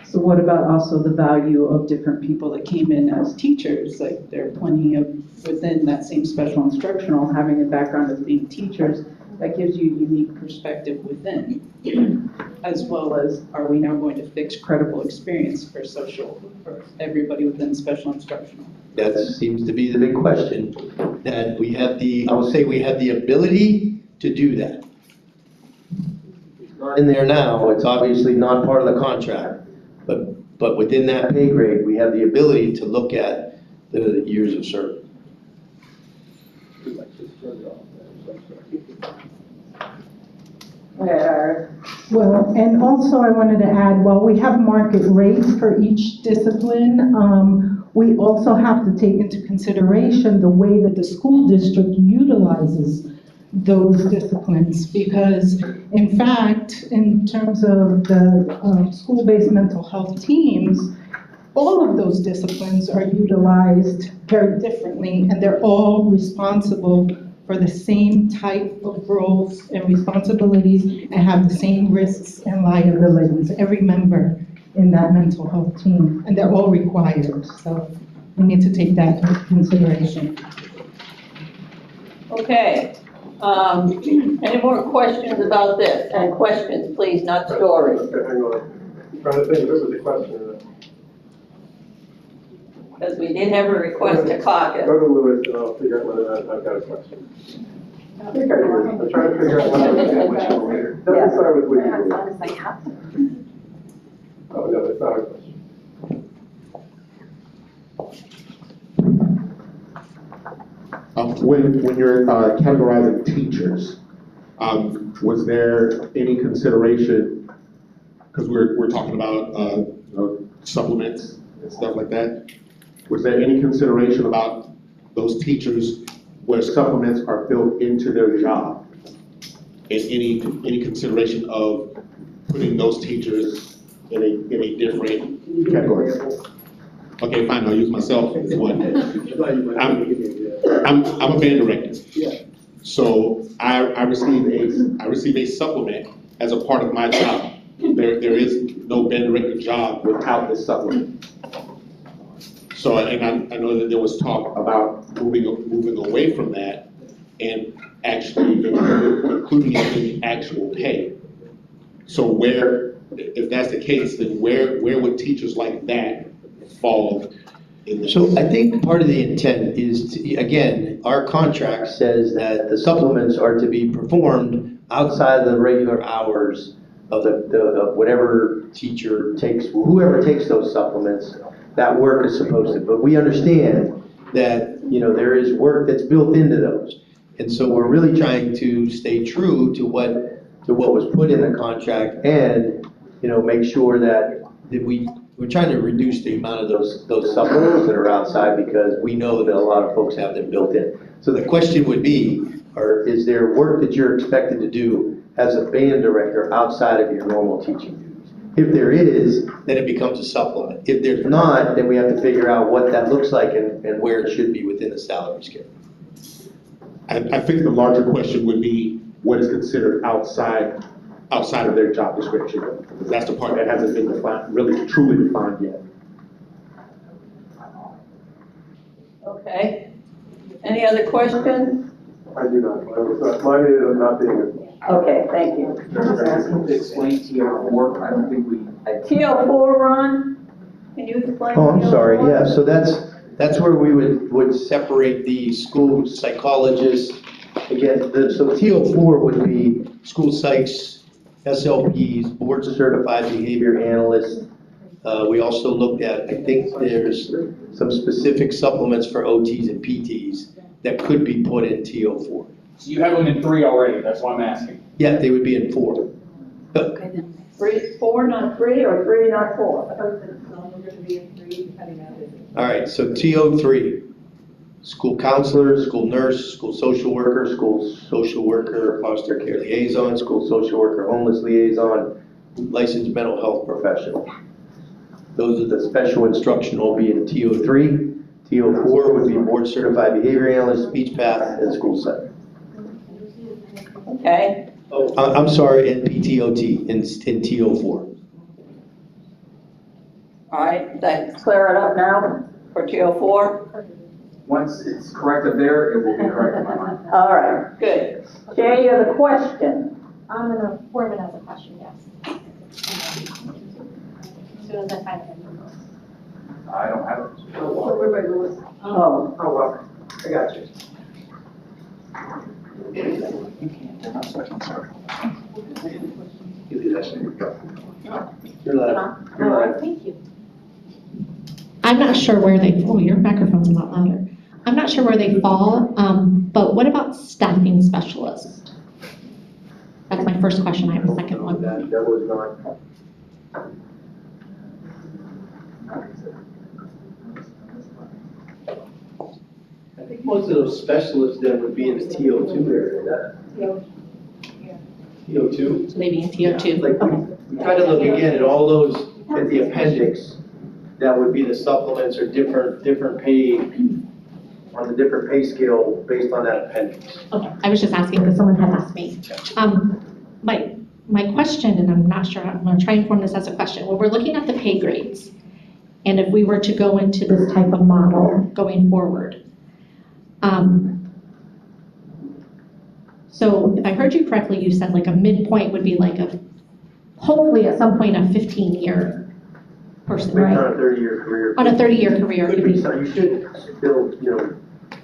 So what about also the value of different people that came in as teachers? Like there are plenty of, within that same special instructional, having a background as being teachers, that gives you a unique perspective within, as well as, are we now going to fix credible experience for everybody within special instructional? That seems to be the big question, that we have I will say we have the ability to do that. It's not in there now, it's obviously not part of the contract, but within that pay grade, we have the ability to look at the years of service. Well, and also I wanted to add, while we have market rates for each discipline, we also have to take into consideration the way that the school district utilizes those disciplines, because in fact, in terms of the school-based mental health teams, all of those disciplines are utilized very differently, and they're all responsible for the same type of roles and responsibilities and have the same risks and liabilities, every member in that mental health team, and they're all required, so we need to take that into consideration. Okay. Any more questions about this? And questions, please, not stories. Okay, hang on. I'm trying to think, what was the question? Because we did have a request to caucus. Go to Lewis and I'll figure out whether I've got a question. I think I do. I'm trying to figure out what I was. Doesn't start with what you. Oh, no, it's not a question. When you're categorizing teachers, was there any consideration, because we're talking about supplements and stuff like that, was there any consideration about those teachers where supplements are built into their job? And any consideration of putting those teachers in a different category? Okay, fine, I'll use myself as one. I'm a band director. So I receive a supplement as a part of my job. There is no band director job without this supplement. So, and I know that there was talk about moving away from that and actually including it in the actual pay. So if that's the case, then where would teachers like that fall in the? So I think part of the intent is, again, our contract says that the supplements are to be performed outside the regular hours of of whatever teacher takes, whoever takes those supplements, that work is supposed to. But we understand that, there is work that's built into those. And so we're really trying to stay true to what was put in the contract and, make sure that we're trying to reduce the amount of those supplements that are outside, because we know that a lot of folks have them built in. So the question would be, is there work that you're expected to do as a band director outside of your normal teaching duties? If there is, then it becomes a supplement. If there's not, then we have to figure out what that looks like and where it should be within the salary scale. I think the larger question would be, what is considered outside of their job description? Because that's the part that hasn't been defined, really truly defined yet. Okay. Any other questions? I do not. Mine is not being. Okay, thank you. Explain TO4, I don't think we. TO4, Ron? Can you explain? Oh, I'm TO4? sorry, yeah, so that's That's where we would separate the school psychologists. Again, so TO4 would be school psychs, SLPs, board certified behavior analysts. We also looked at, I think there's some specific supplements for OTs and PTs that could be put in TO4. So you have them in 3 already, that's why I'm asking. Yeah, they would be in 4. Three, 4, not 3, or 3, not 4? All right, so TO3, school counselor, school nurse, school social worker, foster care liaison, school social worker, homeless liaison, licensed mental health professional. Those are the special instructional, be in TO3. TO4 would be board certified behavior analyst, speech path, and school psych. Okay, Oh, I'm sorry, and PTOT in TO4. all right, let's clear it up now for TO4. Once it's corrected there, it will be corrected in my mind. All right, good. Jay, you have a question? I'm gonna form it as a question, yes. As soon as I find it. I don't have it. Oh, well, I got you. You're live. All right, thank you. I'm not sure where they, oh, your microphone's a lot louder. I'm not sure where they fall, but what about staffing specialists? That's my first question. I have a second one. That was not. I think most of those specialists then would be in the TO2 area. TO2? So maybe in TO2. Like, we try to look again at all those, at the appendix, that would be the supplements or different pay, on the different pay scale based on that appendix. Okay, I was just asking because someone had asked me. My question, and I'm not sure, I'm gonna try and form this as a question. When we're looking at the pay grades, and if we were to go into this type of model going forward, so if I heard you correctly, you said like a midpoint would be like hopefully at some point a 15-year person, Maybe right? on a 30-year career. On a 30-year career. Could be some, you should still,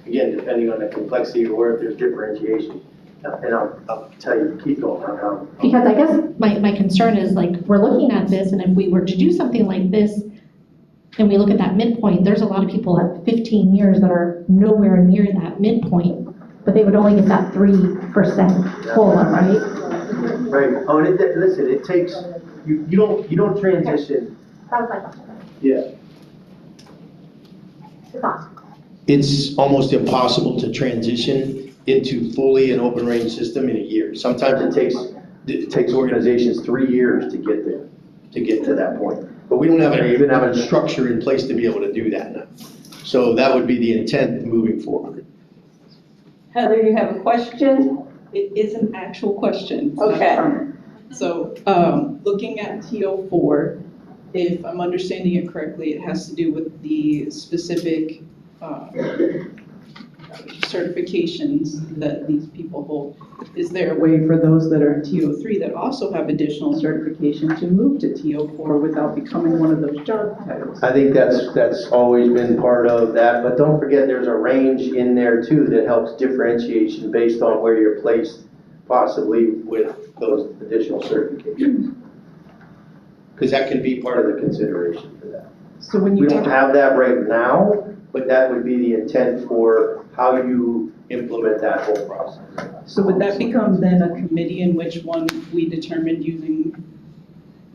again, depending on the complexity or if there's differentiation. And I'll tell you, keep going on how. Because I guess my concern is like, we're looking at this, and if we were to do something like this, and we look at that midpoint, there's a lot of people at 15 years that are nowhere near that midpoint, but they would only get that 3% COLA, right? Right, oh, and listen, it takes, you don't transition. That was my question. Yeah. It's awesome. It's almost impossible to transition into fully an open range system in a year. Sometimes it takes organizations 3 years to get there, to get to that point. But we don't even have a structure in place to be able to do that now. So that would be the intent moving forward. Heather, you have a question? It is an actual question. Okay. So, looking at TO4, if I'm understanding it correctly, it has to do with the specific certifications that these people hold. Is there a way for those that are in TO3 that also have additional certification to move to TO4 without becoming one of those job titles? I think that's always been part of that, but don't forget there's a range in there too that helps differentiation based on where you're placed possibly with those additional certifications. Because that can be part of the consideration for that. So when you We don't have that right now, but that would be the intent for how you implement that whole process. So would that become then a committee in which one we determined using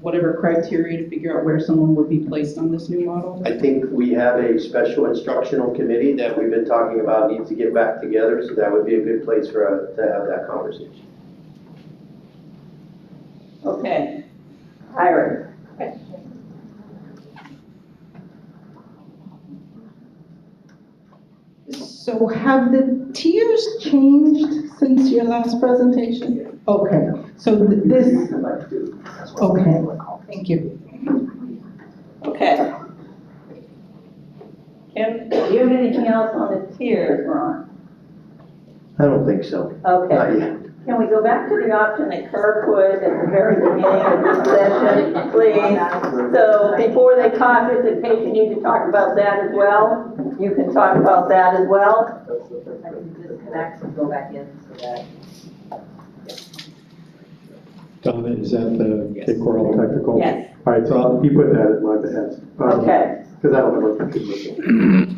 whatever criteria to figure out where someone would be placed on this new model? I think we have a special instructional committee that we've been talking about needs to get back together, so that would be a good place for to have that conversation. Okay. Iris. So have the tiers changed since your last presentation? Okay, so this, okay, thank you. Okay. Kim, do you have anything else on the tiers, Ron? I don't think so. Okay. Not yet. Can we go back to the option that Kirk put at the very beginning of this session, please? So before they caucus, in case you need to talk about that as well, you can talk about that as well. I can disconnect and go back in so that. Donna, is that the Cape Coral technical? Yes. All right, so you put that at my behest. Okay. Because I don't have a computer.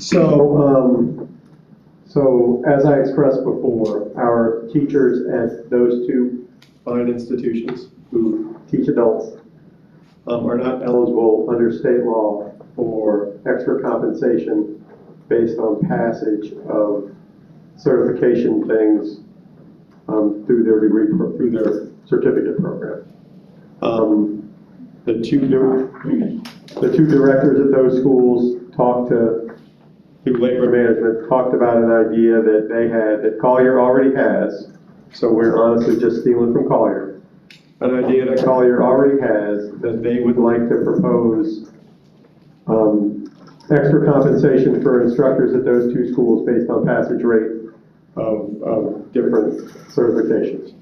So as I expressed before, our teachers at those two fine institutions who teach adults are not eligible under state law for extra compensation based on passage of certification things through their degree, through their certificate program. The two directors at those schools talked to, through labor management, talked about an idea that they had, that Collier already has, so we're honestly just stealing from Collier, an idea that Collier already has, that they would like to propose extra compensation for instructors at those two schools based on passage rate of different certifications.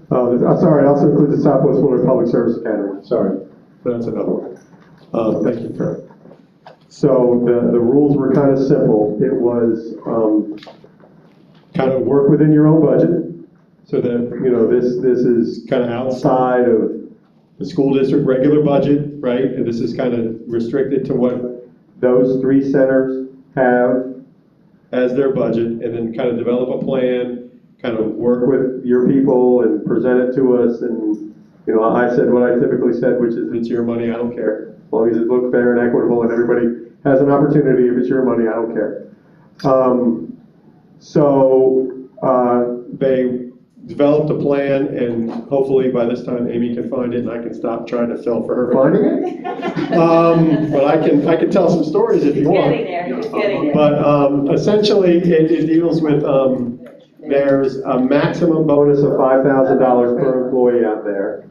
Sorry, it also includes the Southwest Florida Public Service Academy. Sorry, but that's another one. Thank you, Kurt. So the rules were kind of simple. It was kind of work within your own budget, so that, you know, this is kind of outside of the school district regular budget, right? And this is kind of restricted to what those three centers have as their budget, and then kind of develop a plan, kind of work with your people and present it to us. And, you know, I said what I typically said, which is, it's your money, I don't care. As long as it looks fair and equitable and everybody has an opportunity, if it's your money, I don't care. They developed a plan, and hopefully by this time Amy can find it and I can stop trying to fill for her finding it. But I can tell some stories if you want. He's getting there. But essentially, it deals with, there's a maximum bonus of $5,000 per employee out there.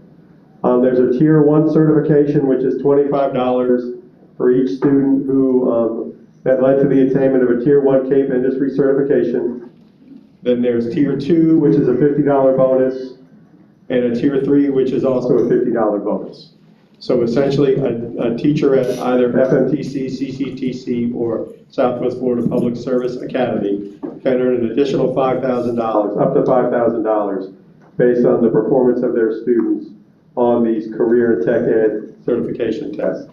There's a Tier 1 certification, which is $25 for each student who, that led to the attainment of a Tier 1 Cape Industry certification. Then there's Tier 2, which is a $50 bonus, and a Tier 3, which is also a $50 bonus. So essentially, a teacher at either FMTC, CCTC, or Southwest Florida Public Service Academy can earn an additional $5,000, up to $5,000, based on the performance of their students on these career and tech ed certification tests.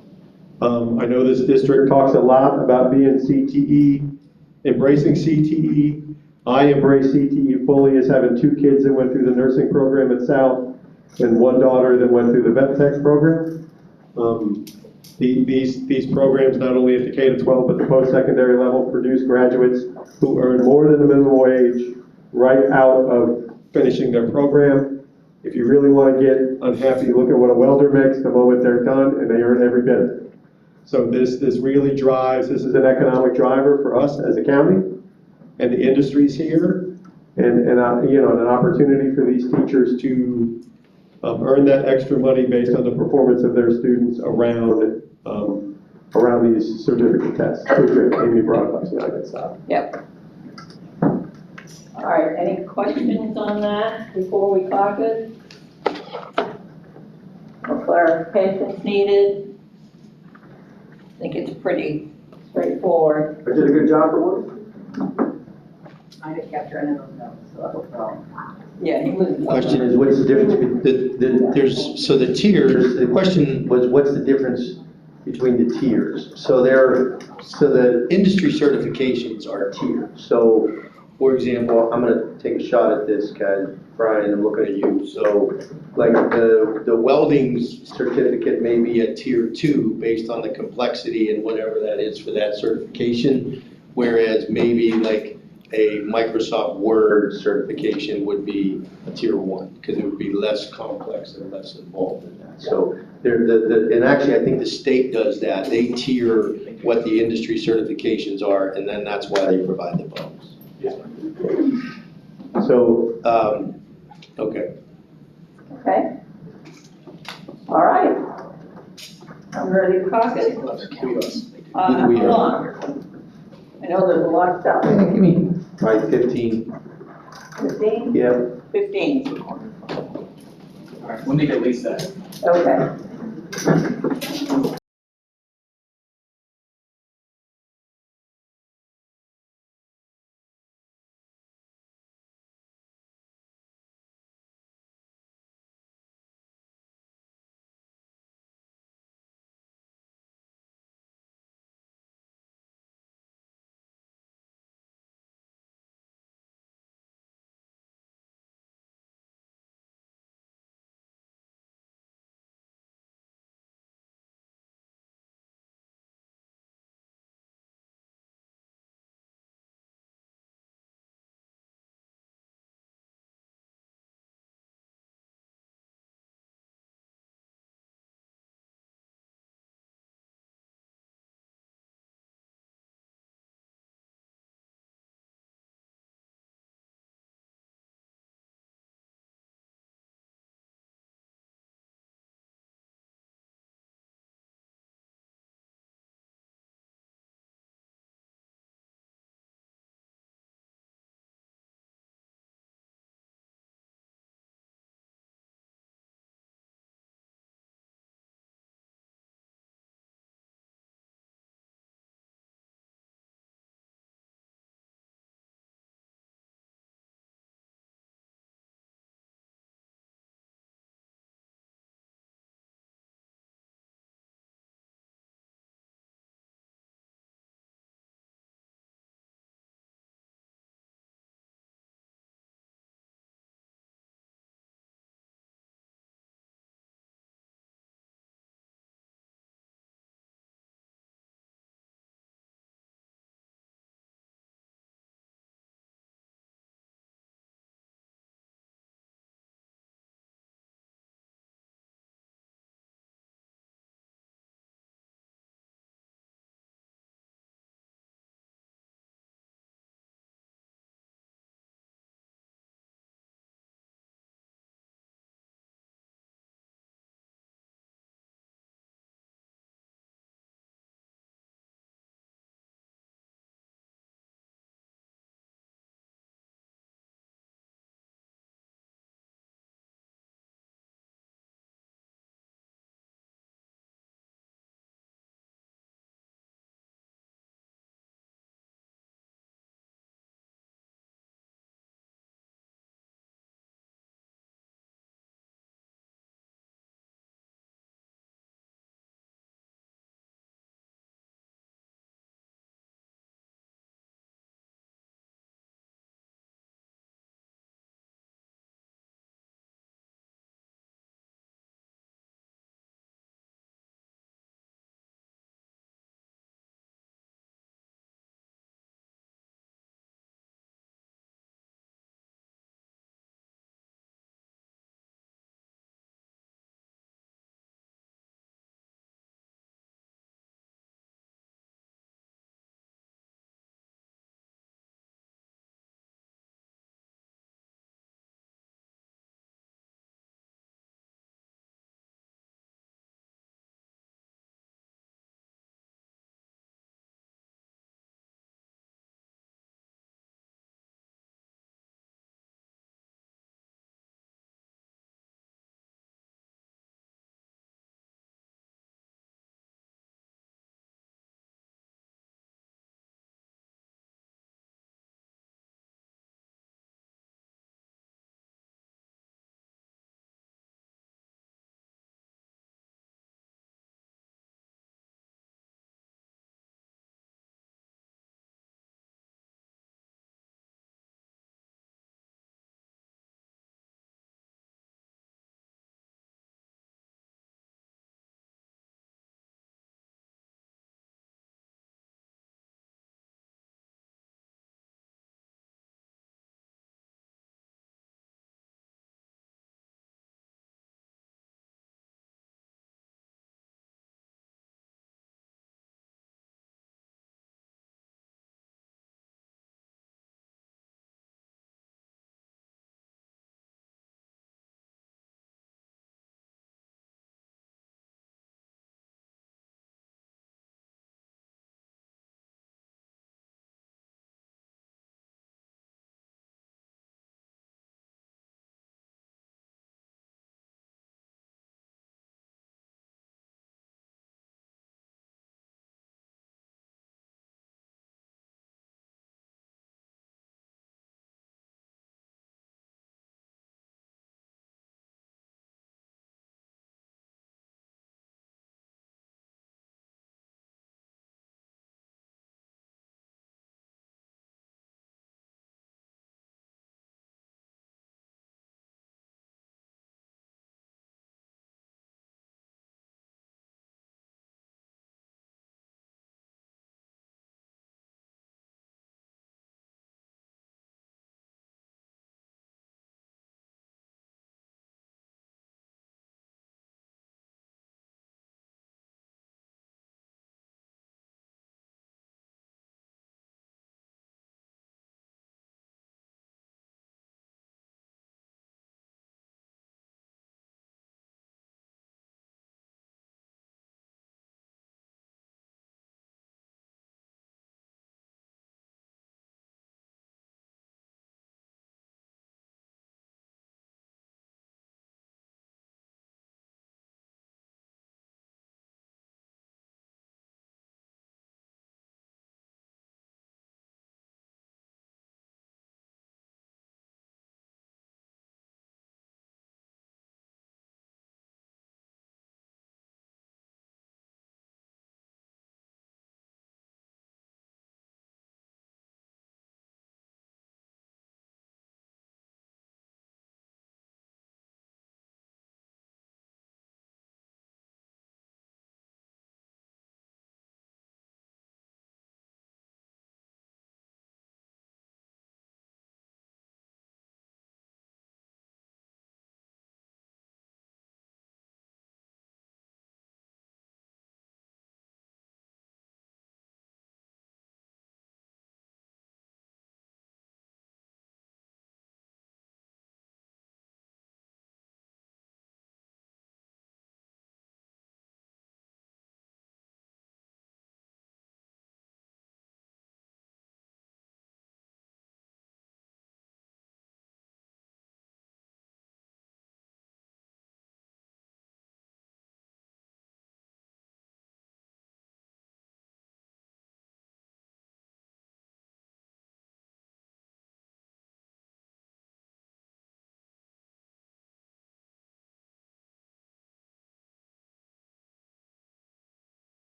I know this district talks a lot about being CTE, embracing CTE. I embrace CTE fully, as having two kids that went through the nursing program at South and one daughter that went through the vet tech program. These programs, not only at the K-12 but the post-secondary level, produce graduates who earn more than the minimum wage right out of finishing their program. If you really want to get unhappy, look at what a welder makes the moment they're done, and they earn every bit of it. So this really drives, this is an economic driver for us as a county and the industries here, and you know, an opportunity for these teachers to earn that extra money based on the performance of their students around these certificate tests. Good. Amy brought it up, so I can stop. Yep. All right, any questions on that before we caucus? No clarifications needed? I think it's pretty straightforward. I did a good job for once. I didn't capture any of those notes, so that's no problem. Yeah, he was. The question is, what's the difference, the tiers, the question was, what's the difference between the tiers? So the industry certifications are tiered. So, for example, I'm gonna take a shot at this, guys. Brian, I'm looking at you. So, like the welding certificate may be a Tier 2 based on the complexity and whatever that is for that certification, whereas maybe like a Microsoft Word certification would be a Tier 1, because it would be less complex and less involved in that. So and actually I think the state does that. They tier what the industry certifications are, and then that's why they provide the bonus. So, okay. Okay. All right. I'm ready to caucus. How We are. long? I know there's a lot of stuff. By 15. 15? Yeah. 15, All right, we'll make at least that. okay.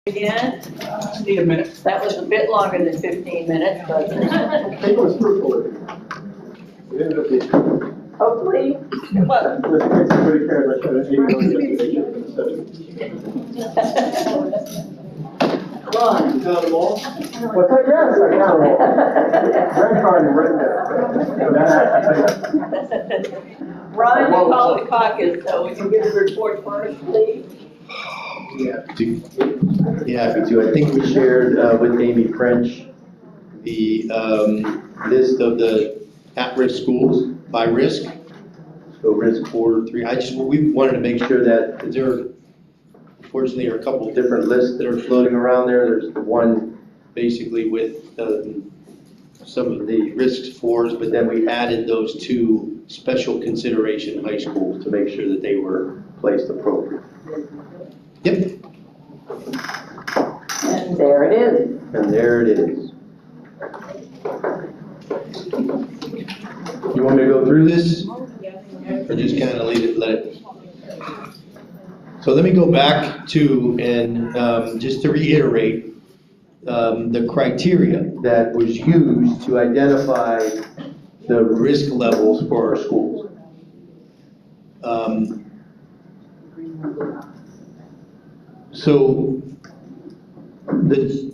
Again, Need a minute. that was a bit longer than 15 minutes, but I think it was fruitful. It ended up being, hopefully, it was. let's make somebody cares, I tried to 80 Ron. You count them all? What's that? Yes, I count them all. Red card and red card. Ron, you called the caucus, so would you give the report first, please? Yeah, happy to. I think we shared with Amy French the list of the at-risk schools by risk. So risk 4, 3. We wanted to make sure that, because there unfortunately are a couple of different lists that are floating around there. There's the one basically with some of the risk 4s, but then we added those 2 special consideration high schools to make sure that they were placed appropriately. Yep. And there it is. And there it is. You want me to go through this? Or just kind of leave it, let it? So let me go back to, and just to reiterate, the criteria that was used to identify the risk levels for our schools. So the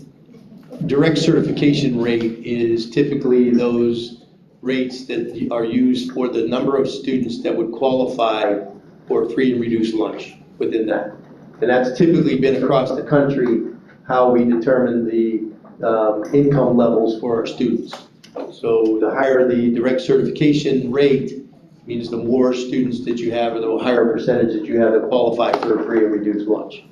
direct certification rate is typically those rates that are used for the number of students that would qualify for free and reduced lunch within that. And that's typically been across the country how we determine the income levels for our students. So the higher the direct certification rate means the more students that you have, or the higher percentage that you have that qualify for a free and reduced lunch.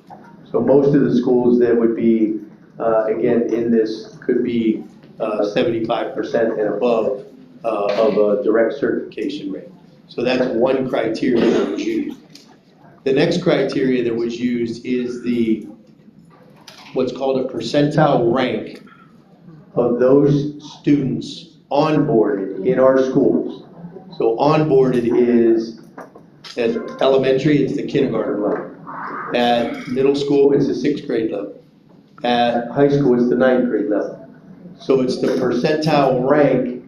So most of the schools that would be, again, in this could be 75% and above of a direct certification rate. So that's one criteria that was used. The next criteria that was used is the what's called a percentile rank of those students onboarded in our schools. So onboarded is at elementary, it's the kindergarten level. At middle school, it's the 6th grade level. At high school, it's the 9th grade level. So it's the percentile rank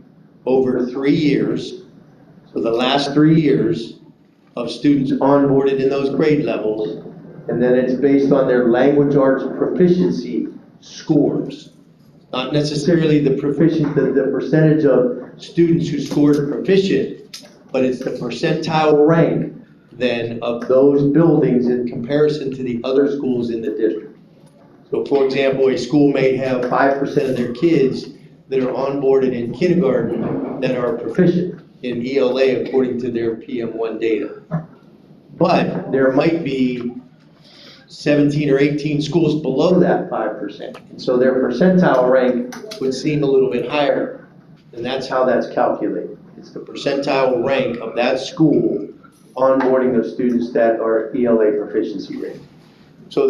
over 3 years, so the last 3 years of students onboarded in those grade levels, and then it's based on their language arts proficiency scores. Not necessarily the percentage of students who scored proficient, but it's the percentile rank then of those buildings in comparison to the other schools in the district. So for example, a school may have 5% of their kids that are onboarded in kindergarten that are proficient in ELA according to their PM1 data. But there might be 17 or 18 schools below that 5%. And so their percentile rank would seem a little bit higher. And that's how that's calculated. It's the percentile rank of that school onboarding of students that are ELA proficiency rate. So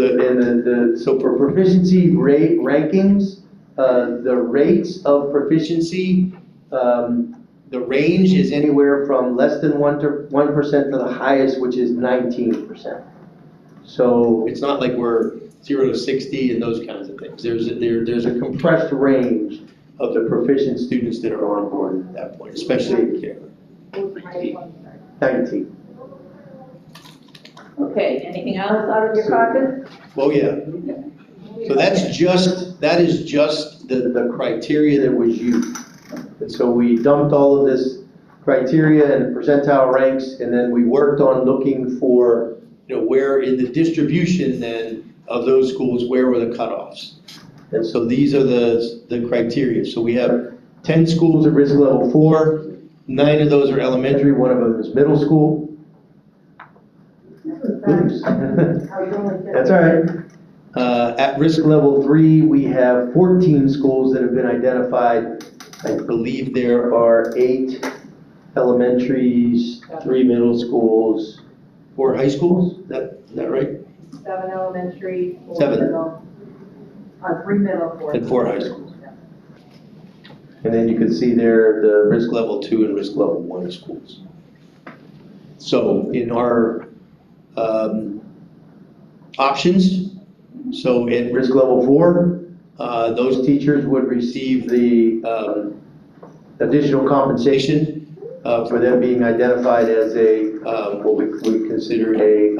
so for proficiency rate rankings, the rates of proficiency, the range is anywhere from less than 1% to the highest, which is 19%. So it's not like we're 0 to 60 and those kinds of things. There's a compressed range of the proficient students that are on board at that point, especially in kindergarten. 19. Okay, anything else out of your caucus? Well, yeah. So that is just the criteria that was used. And so we dumped all of this criteria and percentile ranks, and then we worked on looking for, where in the distribution then of those schools, where were the cutoffs? And so these are the criteria. So we have 10 schools at risk level 4, 9 of those are elementary, 1 of them is middle school. Oops. That's all right. At risk level 3, we have 14 schools that have been identified. I believe there are 8 elementaries, 3 middle schools, 4 high schools. Is that right? 7 elementary, 4 7. middle, 3 middle, 4. And 4 high schools. And then you can see there the risk level 2 and risk level 1 schools. So in our options, So in risk level 4, those teachers would receive the additional compensation for them being identified as a, what we consider a,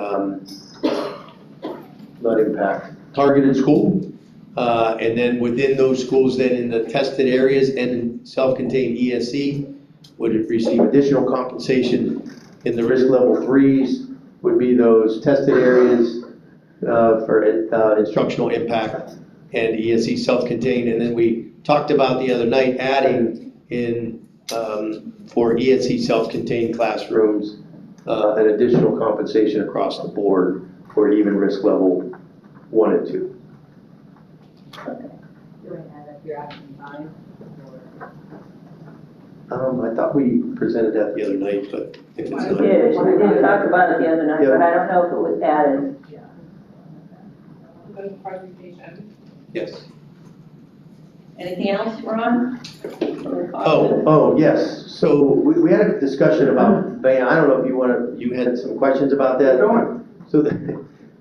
not impact, targeted school. And then within those schools, then in the tested areas and in self-contained ESE, would receive additional compensation. In the risk level 3s would be those tested areas for instructional impact and ESE self-contained. And then we talked about the other night adding in for ESE self-contained classrooms an additional compensation across the board for even risk level 1 and 2. Do I add up your option 5? I thought we presented that the other night, but if it's We not. did talk about it the other night, but I don't know if it was added. The presentation. Yes. Anything else, Ron? Oh, yes. So we had a discussion about BAM. I don't know if you had some questions about that. So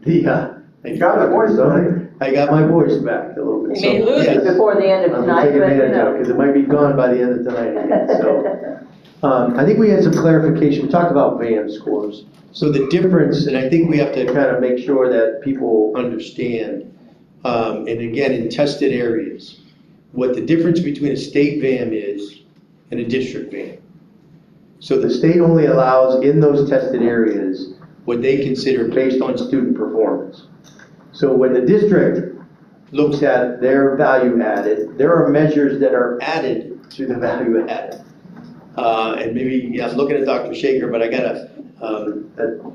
you got my voice on. I got my voice back a little bit. You may lose it before the end of tonight, I'm taking but you advantage of it know. because it might be gone by the end of tonight again. So I think we had some clarification. We talked about BAM scores. So the difference, and I think we have to kind of make sure that people understand, and again, in tested areas, what the difference between a state VAM is and a district VAM. So the state only allows in those tested areas what they consider based on student performance. So when the district looks at their value added, there are measures that are added to the value added. And maybe, I'm looking at Dr. Shaker, but I got a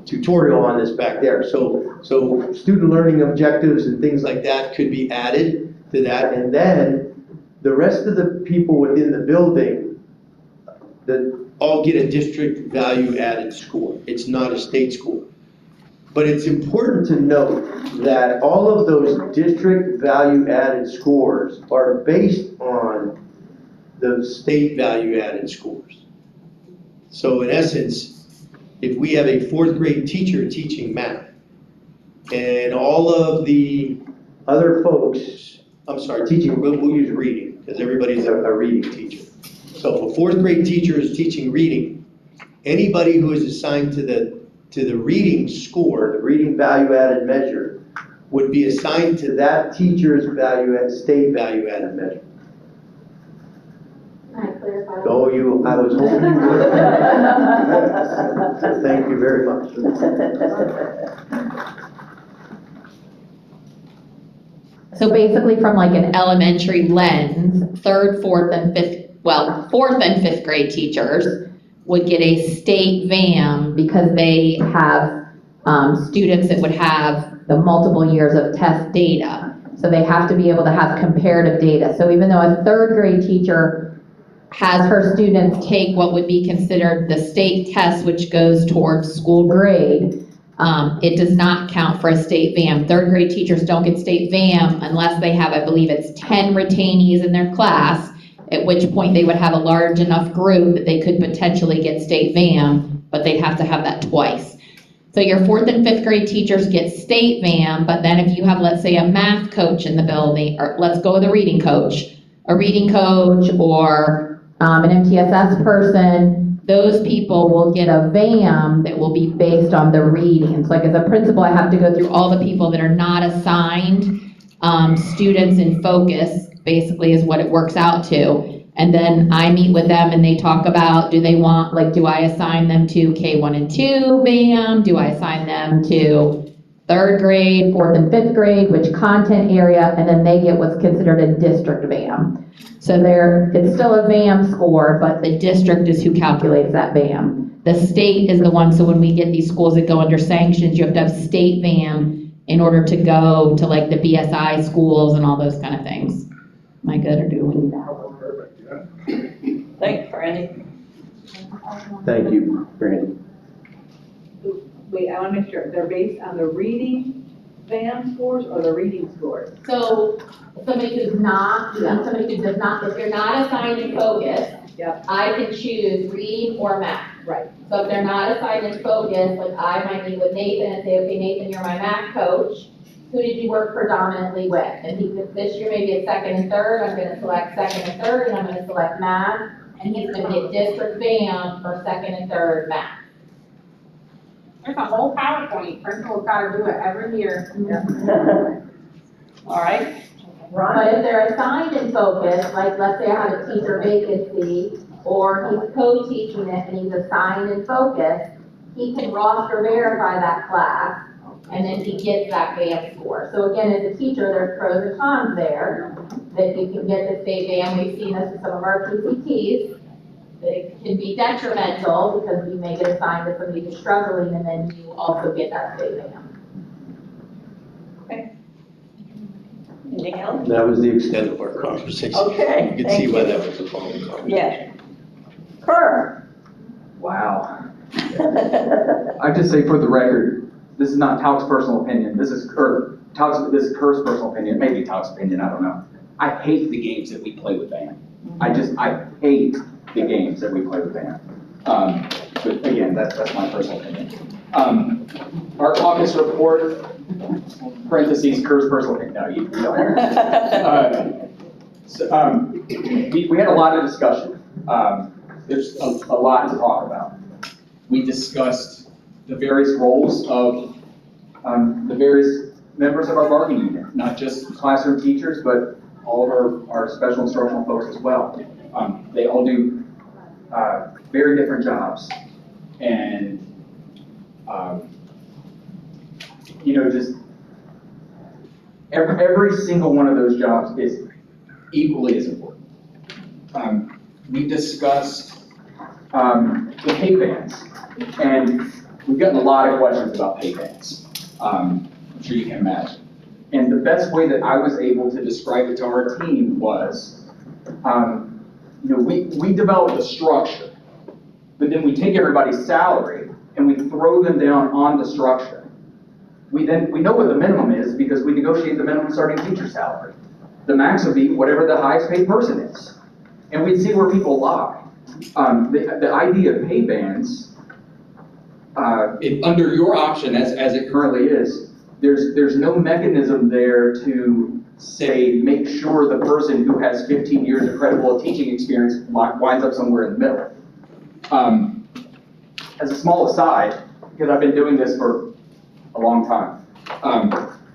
tutorial on this back there. So student learning objectives and things like that could be added to that. And then the rest of the people within the building that all get a district value added score. It's not a state score. But it's important to note that all of those district value added scores are based on the state value added scores. So in essence, if we have a 4th grade teacher teaching math and all of the other folks, teaching, we'll use reading because everybody's a reading teacher. So if a 4th grade teacher is teaching reading, anybody who is assigned to the reading score, the reading value added measure, would be assigned to that teacher's state value added measure. Can I clarify? Oh, I was hoping you would. So thank you very much. So basically from like an elementary lens, 3rd, 4th, and 5th grade teachers would get a state VAM because they have students that would have the multiple years of test data. So they have to be able to have comparative data. So even though a 3rd grade teacher has her students take what would be considered the state test, which goes towards school grade, it does not count for a state VAM. 3rd grade teachers don't get state VAM unless they have, I believe it's 10 retainees in their class, at which point they would have a large enough group that they could potentially get state VAM, but they'd have to have that twice. So your 4th and 5th grade teachers get state VAM, but then if you have, let's say, a math coach in the building, or let's go with a reading coach or an MTSS person, those people will get a VAM that will be based on the readings. Like as a principal, I have to go through all the people that are not assigned students in focus, basically is what it works out to. And then I meet with them and they talk about, do I assign them to K1 and 2 VAM? Do I assign them to 3rd grade, 4th and 5th grade, which content area? And then they get what's considered a district VAM. So it's still a VAM score, but the district is who calculates that VAM. The state is the one, so when we get these schools that go under sanctions, you have to have state VAM in order to go to like the BSI schools and all those kind of things. Am I good or do we need that? Thanks, Brandy. Thank you, Brandy. Wait, I want to make sure, they're based on the reading VAM scores or the reading scores? So somebody who does not, if you're not assigned in focus, Yep. I can choose reading or math. Right. So if they're not assigned in focus, like I might meet with Nathan and say, okay, Nathan, you're my math coach. who did you work predominantly with? And he could, this year maybe a second and third, I'm gonna select second and third, and I'm gonna select math, and he's gonna get district BAM for second and third math. There's a whole PowerPoint, principal's gotta do it every year. All right, But if they're assigned in focus, like let's say I have a teacher vacancy, or he's co-teaching it and he's assigned in focus, he can roster verify that class, and then he gets that BAM score. So again, as a teacher, there's pros and cons there, that you can get the state BAM. We've seen this with some of our PCTs, that it can be detrimental because we may get assigned to somebody who's struggling, and then you also get that state BAM. anything else? That was the extent of our conversation. Okay, You can thank see why you. that was a phone conversation. Yeah. Kerr. Wow. I just say for the record, this is not TALC's personal opinion. This is Kerr's personal opinion, maybe TALC's opinion, I don't know. I hate the games that we play with BAM. I hate the games that we play with BAM. But again, that's my personal opinion. Our caucus report, parentheses, Kerr's personal opinion. No, you don't. We had a lot of discussion. There's a lot to talk about. We discussed the various roles of the various members of our bargaining unit, not just classroom teachers, but all of our special instructional folks as well. They all do very different jobs. And, just every single one of those jobs is equally as important. We discussed the pay bands, and we've gotten a lot of questions about pay bands. I'm sure you can imagine. And the best way that I was able to describe it to our team was, we developed a structure, but then we take everybody's salary and we throw them down on the structure. We know what the minimum is because we negotiate the minimum starting teacher salary. The max would be whatever the highest paid person is. And we'd see where people lie. The idea of pay bands, under your option as it currently is, there's no mechanism there to say, make sure the person who has 15 years of credible teaching experience winds up somewhere in the middle. As a small aside, because I've been doing this for a long time,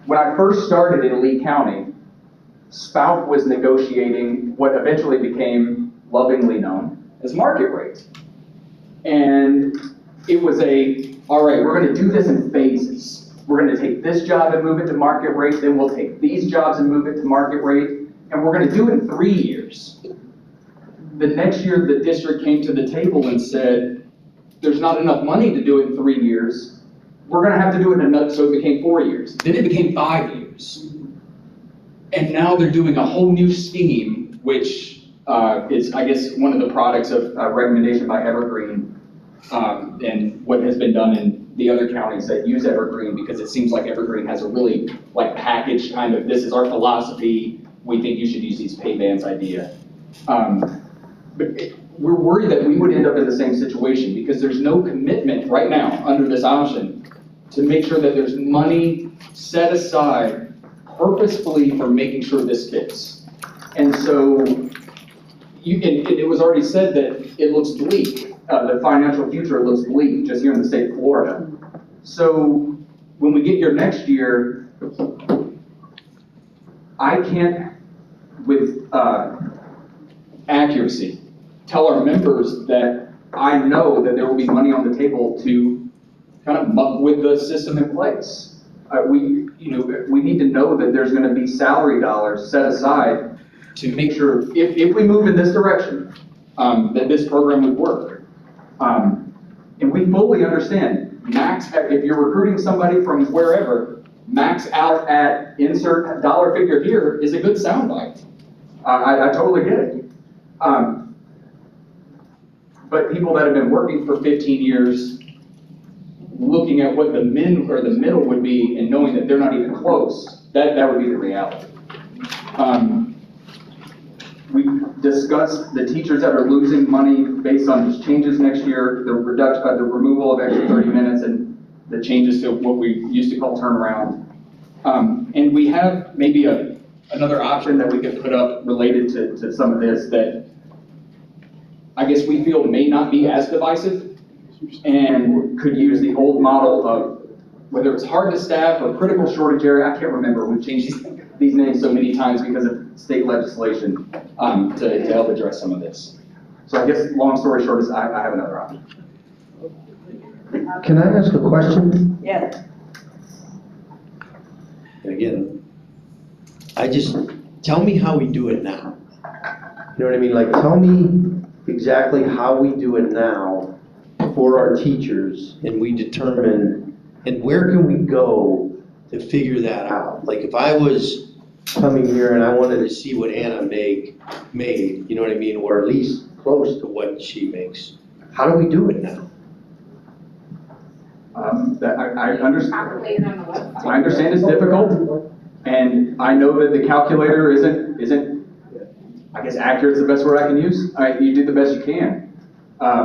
when I first started in Lee County, Spout was negotiating what eventually became lovingly known as market rate. And it was all right, we're gonna do this in phases. We're gonna take this job and move it to market rate, then we'll take these jobs and move it to market rate, and we're gonna do it in 3 years. The next year, the district came to the table and said, there's not enough money to do it in 3 years. We're gonna have to do it so it became 4 years. Then it became 5 years. And now they're doing a whole new scheme, which is, I guess, one of the products of recommendation by Evergreen, and what has been done in the other counties that use Evergreen, because it seems like Evergreen has a really packaged kind of, this is our philosophy, we think you should use these pay bands idea. But we're worried that we would end up in the same situation because there's no commitment right now under this option to make sure that there's money set aside purposefully for making sure this fits. And so, it was already said that it looks bleak. The financial future looks bleak just here in the state of Florida. So when we get here next year, I can't, with accuracy, tell our members that I know that there will be money on the table to kind of muck with the system in place. We need to know that there's going to be salary dollars set aside to make sure if we move in this direction, that this program would work. And we fully understand, if you're recruiting somebody from wherever, max out at insert dollar figure here is a good soundbite. I totally get it. But people that have been working for 15 years, looking at what the middle would be and knowing that they're not even close, that would be the reality. We discussed the teachers that are losing money based on these changes next year, the removal of extra 30 minutes and the changes to what we used to call turnaround. And we have maybe another option that we could put up related to some of this that I guess we feel may not be as divisive and could use the old model of whether it's hard to staff or critical shortage area, I can't remember, we've changed these names so many times because of state legislation to help address some of this. So I guess long story short is I have another option. Can I ask a question? Yes. Again, tell me how we do it now. You know what I mean? Like, tell me exactly how we do it now for our teachers, and we determine, and where can we go to figure that out? Like, if I was coming here and I wanted to see what Anna made, you know what I mean, or at least close to what she makes, how do we do it now? I understand it's difficult, and I know that the calculator isn't, I guess accurate is the best word I can use. You do the best you can. I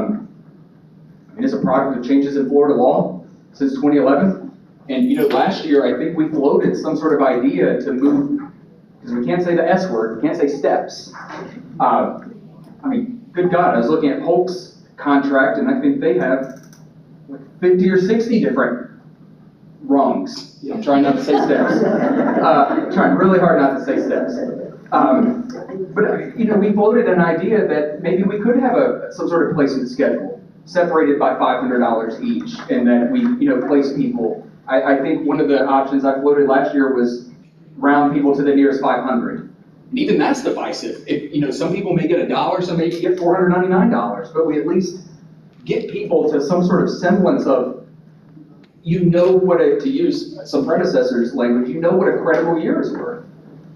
mean, it's a product of changes in Florida law since 2011. And last year, I think we floated some sort of idea to move, because we can't say the S word, we can't say steps. I mean, good God, I was looking at Polk's contract, and I think they have 50 or 60 different rungs. I'm trying not to say steps. Trying really hard not to say steps. But we floated an idea that maybe we could have some sort of place in the schedule, separated by $500 each, and that we place people. I think one of the options I floated last year was round people to the nearest 500. And even that's divisive. If some people may get $1, some maybe get $499, but we at least get people to some sort of semblance of, what to use some predecessors' language, what a credible year is worth.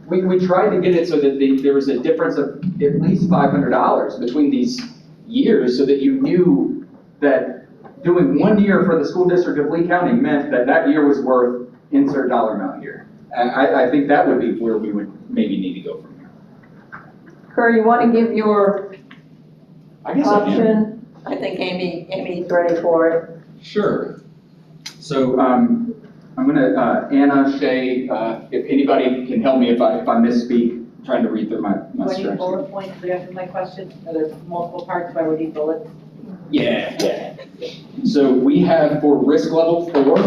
We tried to get it so that there was a difference of at least $500 between these years, so that you knew that doing 1 year for the school district of Lee County meant that year was worth insert dollar amount here. And I think that would be where we would maybe need to go from here. Kerr, you want to give your I guess I can. option? I think Amy's ready for it. Sure. So I'm gonna, Anna, Shay, if anybody can help me if I misspeak, I'm trying to read through my Do I need spreadsheet. bullet points to answer my question? Are there multiple parts, so I would need bullets? Yeah. So we have for risk level 4,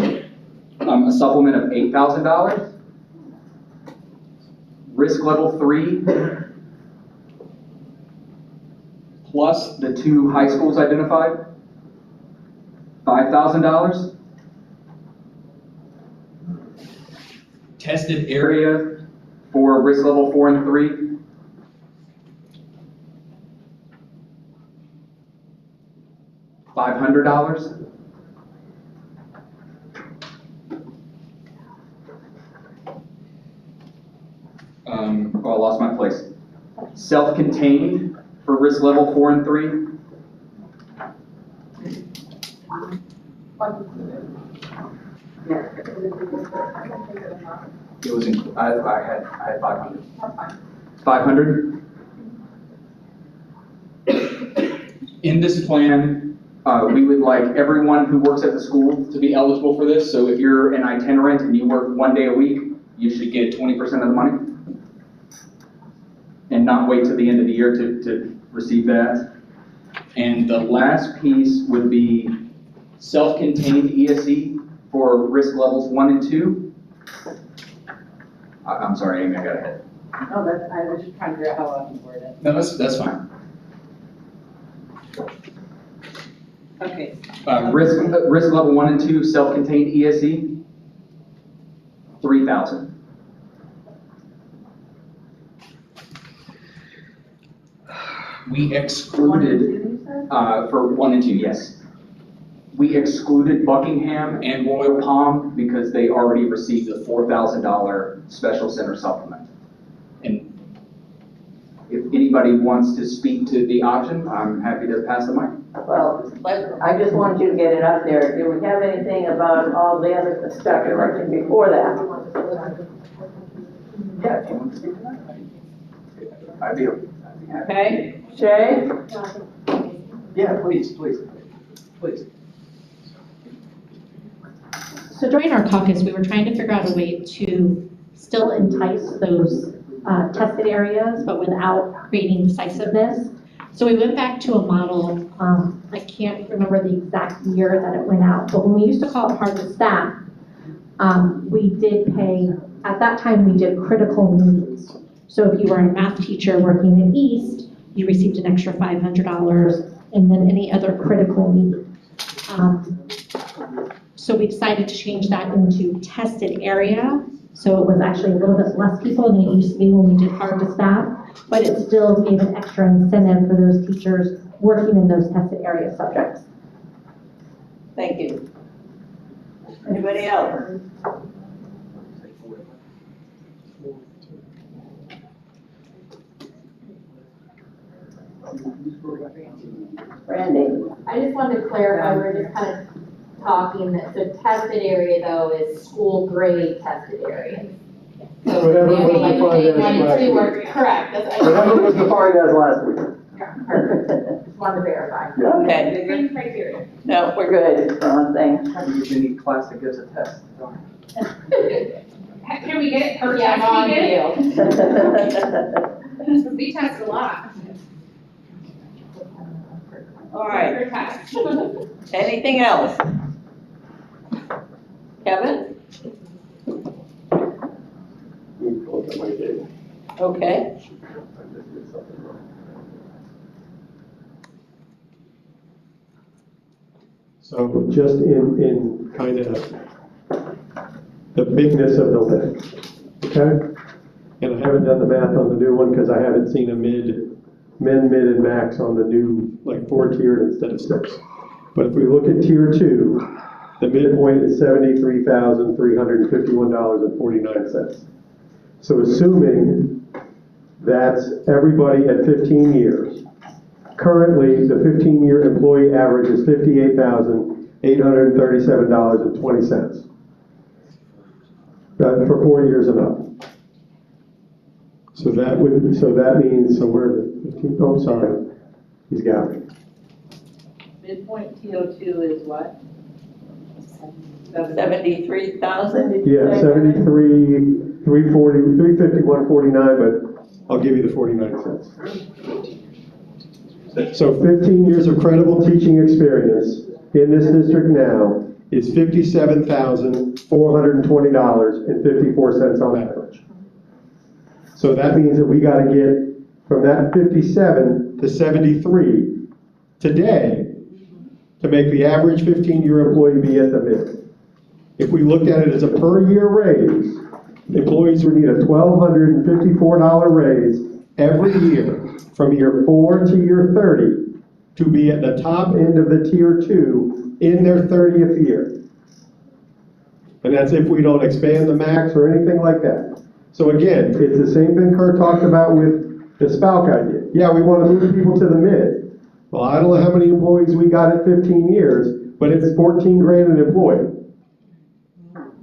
a supplement of $8,000. Risk level 3, plus the 2 high schools identified, $5,000. Tested area. Area for risk level 4 and 3, $500. I lost my place. Self-contained for risk level 4 and 3. It was I had 500. 500. In this plan, we would like everyone who works at the school to be eligible for this. So if you're an itinerant and you work 1 day a week, you should get 20% of the money. And not wait till the end of the year to receive that. And the last piece would be self-contained ESE for risk levels 1 and 2. I'm sorry, Amy, I got ahead. No, I was just trying to figure out how I would word it. No, that's fine. Okay. Risk level 1 and 2, self-contained ESE, 3,000. We excluded, for 1 and 2, yes. We excluded Buckingham and Royal Palm because they already received the $4,000 special center supplement. And if anybody wants to speak to the option, I'm happy to pass the mic. Well, I just wanted you to get it up there. Do we have anything about all the other stuff you mentioned before that? Yeah, if you want to speak to that, I'd be happy. Okay, Shay? Yeah, please. So during our caucus, we were trying to figure out a way to still entice those tested areas, but without creating decisiveness. So we went back to a model, I can't remember the exact year that it went out, but when we used to call it hard to staff, we did pay, at that time, we did critical needs. So if you were a math teacher working in East, you received an extra $500, and then any other critical need. So we decided to change that into tested area. So it was actually a little bit less people than it used to be when we did hard to staff, but it still gave an extra incentive for those teachers working in those tested area subjects. Thank you. Anybody else? Randy? I just wanted to clarify, we're just kind of talking that the tested area though is school grade tested area. So Whatever was maybe defined as one and last two week. are correct, that's what Whatever was I defined as last week. perfect, just wanted to verify. Okay, Same criteria. no, we're good, thanks. Any class that gives a test. Can we get it per Yeah, test on we you. get? We test a lot. All right, Per test. anything else? Kevin? Okay. So just in kind of the bigness of the lift, okay? And I haven't done the math on the new one because I haven't seen a men, mid, and max on the new, like 4-tiered instead of 6. But if we look at tier 2, the midpoint is $73,351.49. So assuming that's everybody at 15 years, currently the 15-year employee average is $58,837.20. For 4 years and up. So that means, so we're at 15, oh, sorry, he's got it. Midpoint TO2 is what? 73,000? Yeah, 73, 340, 351.49, but I'll give you the 49 cents. So 15 years of credible teaching experience in this district now is $57,420.54 on average. So that means that we got to get from that 57 to 73 today to make the average 15-year employee be at the mid. If we looked at it as a per year raise, employees would need a $1,254 raise every year from year 4 to year 30 to be at the top end of the tier 2 in their 30th year. And that's if we don't expand the max or anything like that. So again, it's the same thing Kurt talked about with the SPALC idea. Yeah, we want to move people to the mid. Well, I don't know how many employees we got at 15 years, but it's 14 grand an employee.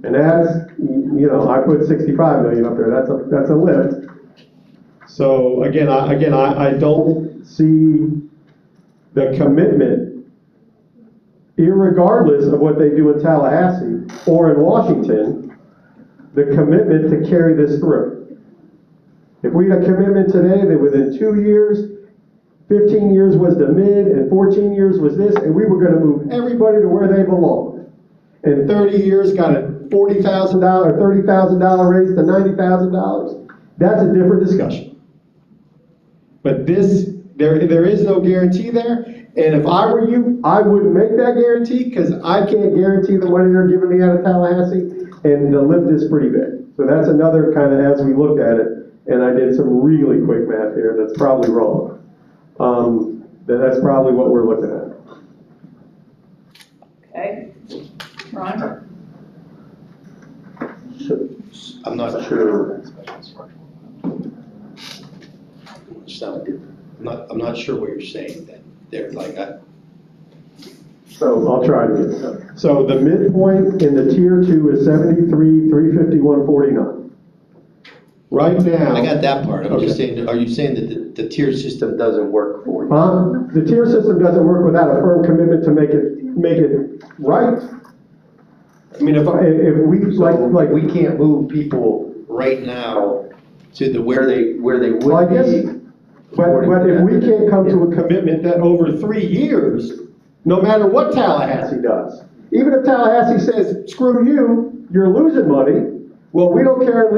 And that's, I put 65 million up there. That's a lift. So again, I don't see the commitment, irregardless of what they do in Tallahassee or in Washington, the commitment to carry this through. If we had a commitment today that within 2 years, 15 years was the mid and 14 years was this, and we were going to move everybody to where they belong. And 30 years got a $40,000 or $30,000 raise to $90,000, that's a different discussion. But there is no guarantee there. And if I were you, I wouldn't make that guarantee because I can't guarantee the money they're giving me out of Tallahassee, and the lift is pretty big. So that's another kind of, as we looked at it, and I did some really quick math here that's probably wrong. That's probably what we're looking at. Okay. Ron? I'm not sure. I'm not sure what you're saying then. They're like that. So I'll try to get it done. So the midpoint in the tier 2 is 73,351.49. Right now. I got that part. I'm just Okay. saying, are you saying that the tier system doesn't work for you? The tier system doesn't work without a firm commitment to make it right. I mean, if we, like, We can't move people right now to where they would well, I guess, be. but if we can't come to a commitment that over 3 years, no matter what Tallahassee does, even if Tallahassee says, screw you, you're losing money, well, we don't care in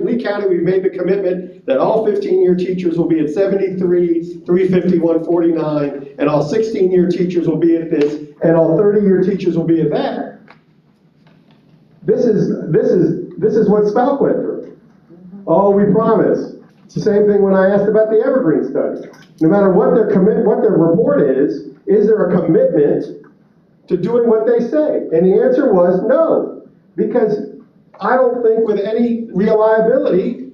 Lee County, we've made the commitment that all 15-year teachers will be at 73, 350, 149, and all 16-year teachers will be at this, and all 30-year teachers will be at that. This is what Spout went through. Oh, we promise. It's the same thing when I asked about the Evergreen study. No matter what their report is there a commitment to doing what they say? And the answer was no, because I don't think with any reliability,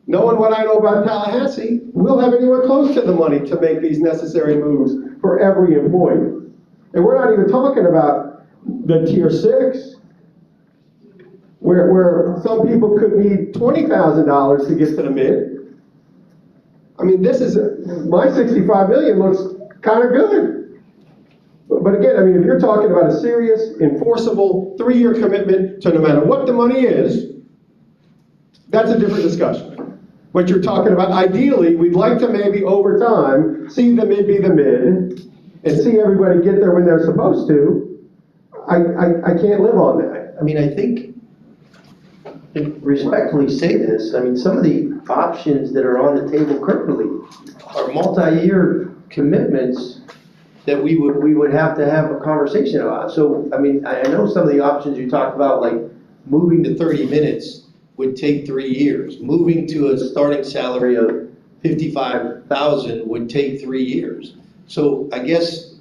knowing what I know about Tallahassee, we'll have anyone close to the money to make these necessary moves for every employee. And we're not even talking about the tier 6, where some people could need $20,000 to get to the mid. I mean, my 65 million looks kind of good. But again, I mean, if you're talking about a serious, enforceable 3-year commitment to no matter what the money is, that's a different discussion. What you're talking about, ideally, we'd like to maybe over time see the mid be the mid and see everybody get there when they're supposed to. I can't live on that. I mean, I think, respectfully say this, I mean, some of the options that are on the table currently are multi-year commitments that we would have to have a conversation about. So, I mean, I know some of the options you talked about, like moving to 30 minutes would take 3 years. Moving to a starting salary of 55,000 would take 3 years. So I guess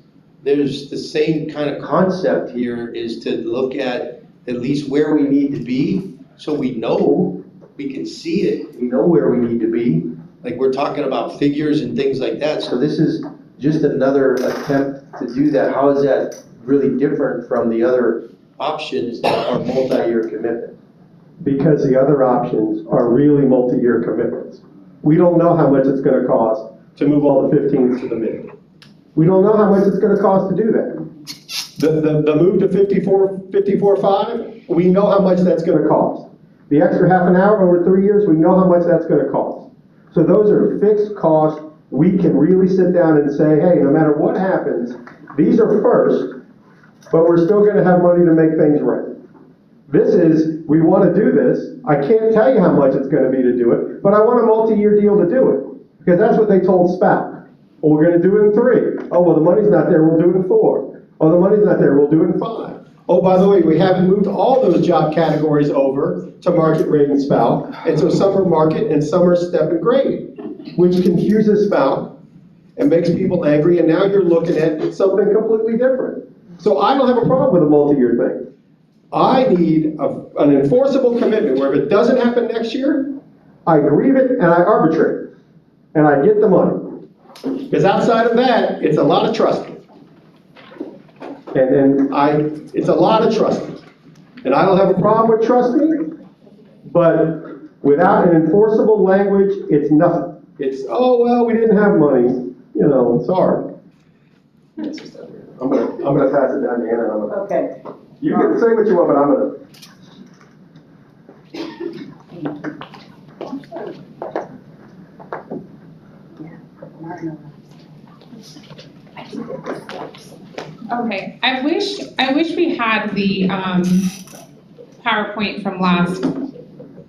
there's the same kind of concept here, is to look at least where we need to be, so we know, we can see it, we know where we need to be. Like, we're talking about figures and things like that, so this is just another attempt to do that. How is that really different from the other options that are multi-year commitment? Because the other options are really multi-year commitments. We don't know how much it's going to cost to move all the 15s to the mid. We don't know how much it's going to cost to do that. The move to 54.5, we know how much that's going to cost. The extra half an hour over 3 years, we know how much that's going to cost. So those are fixed costs. We can really sit down and say, hey, no matter what happens, these are first, but we're still going to have money to make things right. This is, we want to do this. I can't tell you how much it's going to be to do it, but I want a multi-year deal to do it, because that's what they told Spout. Well, we're going to do it in 3. Oh, well, the money's not there, we'll do it in 4. Oh, the money's not there, we'll do it in 5. Oh, by the way, we haven't moved all those job categories over to market rate and Spout, and so some are market and some are step and grade, which confuses Spout and makes people angry, and now you're looking at something completely different. So I don't have a problem with a multi-year thing. I need an enforceable commitment where if it doesn't happen next year, I grieve it and I arbitrate, and I get the money. Because outside of that, it's a lot of trusting. It's a lot of trusting. And I don't have a problem with trusting, but without an enforceable language, it's nothing. It's, oh, well, we didn't have money, sorry. I'm gonna pass it down to Anna. Okay. You can say what you want, but I'm gonna. Okay, I wish we had the PowerPoint from last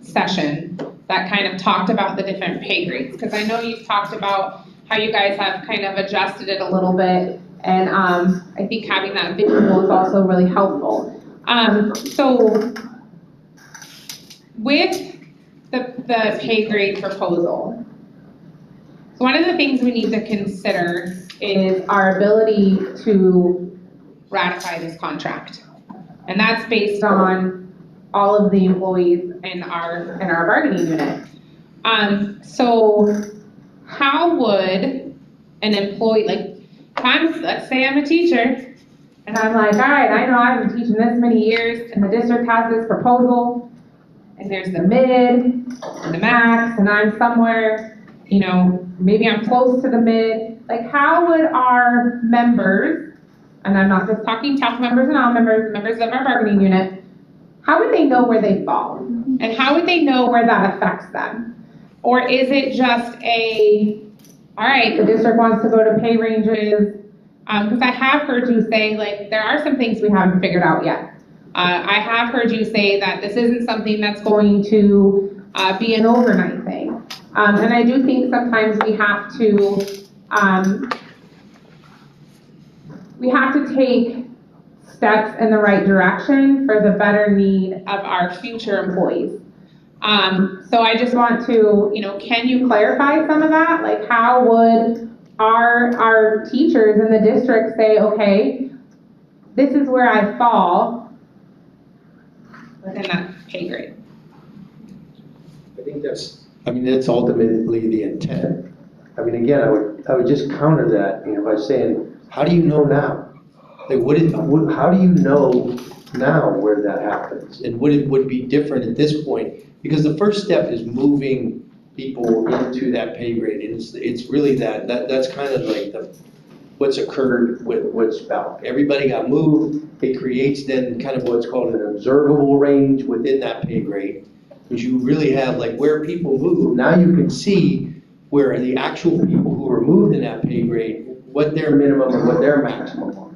session that kind of talked about the different pay grades, because I know you've talked about how you guys have kind of adjusted it a little bit, and I think having that visual is also really helpful. So with the pay grade proposal, so one of the things we need to consider is our ability to ratify this contract. And that's based on all of the employees in our bargaining unit. So how would an employee, let's say I'm a teacher, and I'm like, all right, I know I've been teaching this many years, and the district has this proposal, and there's the mid and the max, and I'm somewhere, maybe I'm close to the mid. Like, how would our members and I'm not just talking TALC members and non-members, members of our bargaining unit, how would they know where they fall? And how would they know where that affects them? Or is it just all right, the district wants to go to pay ranges? Because I have heard you say, like, there are some things we haven't figured out yet. I have heard you say that this isn't something that's going to be an overnight thing. And I do think sometimes we have to take steps in the right direction for the better need of our future employees. So I just want to, can you clarify some of that? Like, how would our teachers in the district say, okay, this is where I fall within that pay grade? I mean, that's ultimately the intent. I mean, again, I would just counter that, by saying, how do you know now? Like, how do you know now where that happens? And would be different at this point? Because the first step is moving people into that pay grade. And it's really that's kind of like what's occurred with Spout. Everybody got moved. It creates then kind of what's called an observable range within that pay grade. Because you really have like where people move. Now you can see where the actual people who are moved in that pay grade, what their minimum or what their maximum are.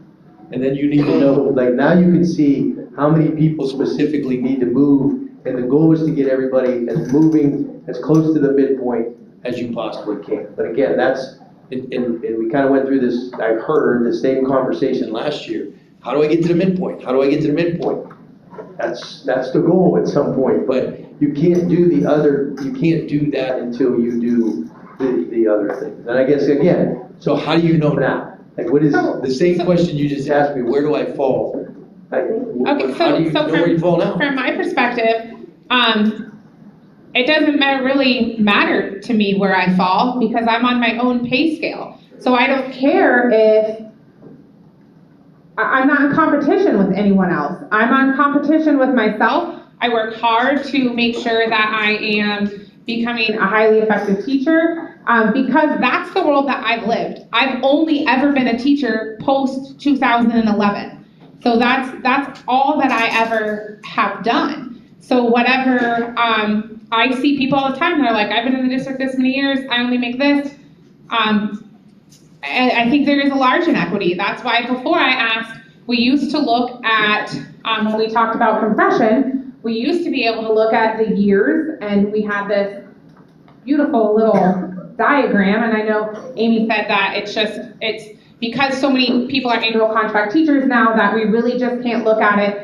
And then you need to know, like now you can see how many people specifically need to move. And the goal is to get everybody moving as close to the midpoint as you possibly can. But again, and we kind of went through this, I heard the same conversation last year. How do I get to the midpoint? How do I get to the midpoint? That's the goal at some point, but you can't do that until you do the other things. And I guess again, so how do you know now? Like what is the same question you just asked me, where do I fall? Okay, how do you know where you fall now? From my perspective, it doesn't really matter to me where I fall because I'm on my own pay scale. So I don't care if I'm not in competition with anyone else. I'm on competition with myself. I work hard to make sure that I am becoming a highly effective teacher because that's the world that I've lived. I've only ever been a teacher post 2011. So that's all that I ever have done. So whatever, I see people all the time, they're like, I've been in the district this many years, I only make this. I think there is a large inequity. That's why before I asked, we used to look at, when we talked about compression, we used to be able to look at the years, and we had this beautiful little diagram, and I know Amy said that it's because so many people are annual contract teachers now that we really just can't look at it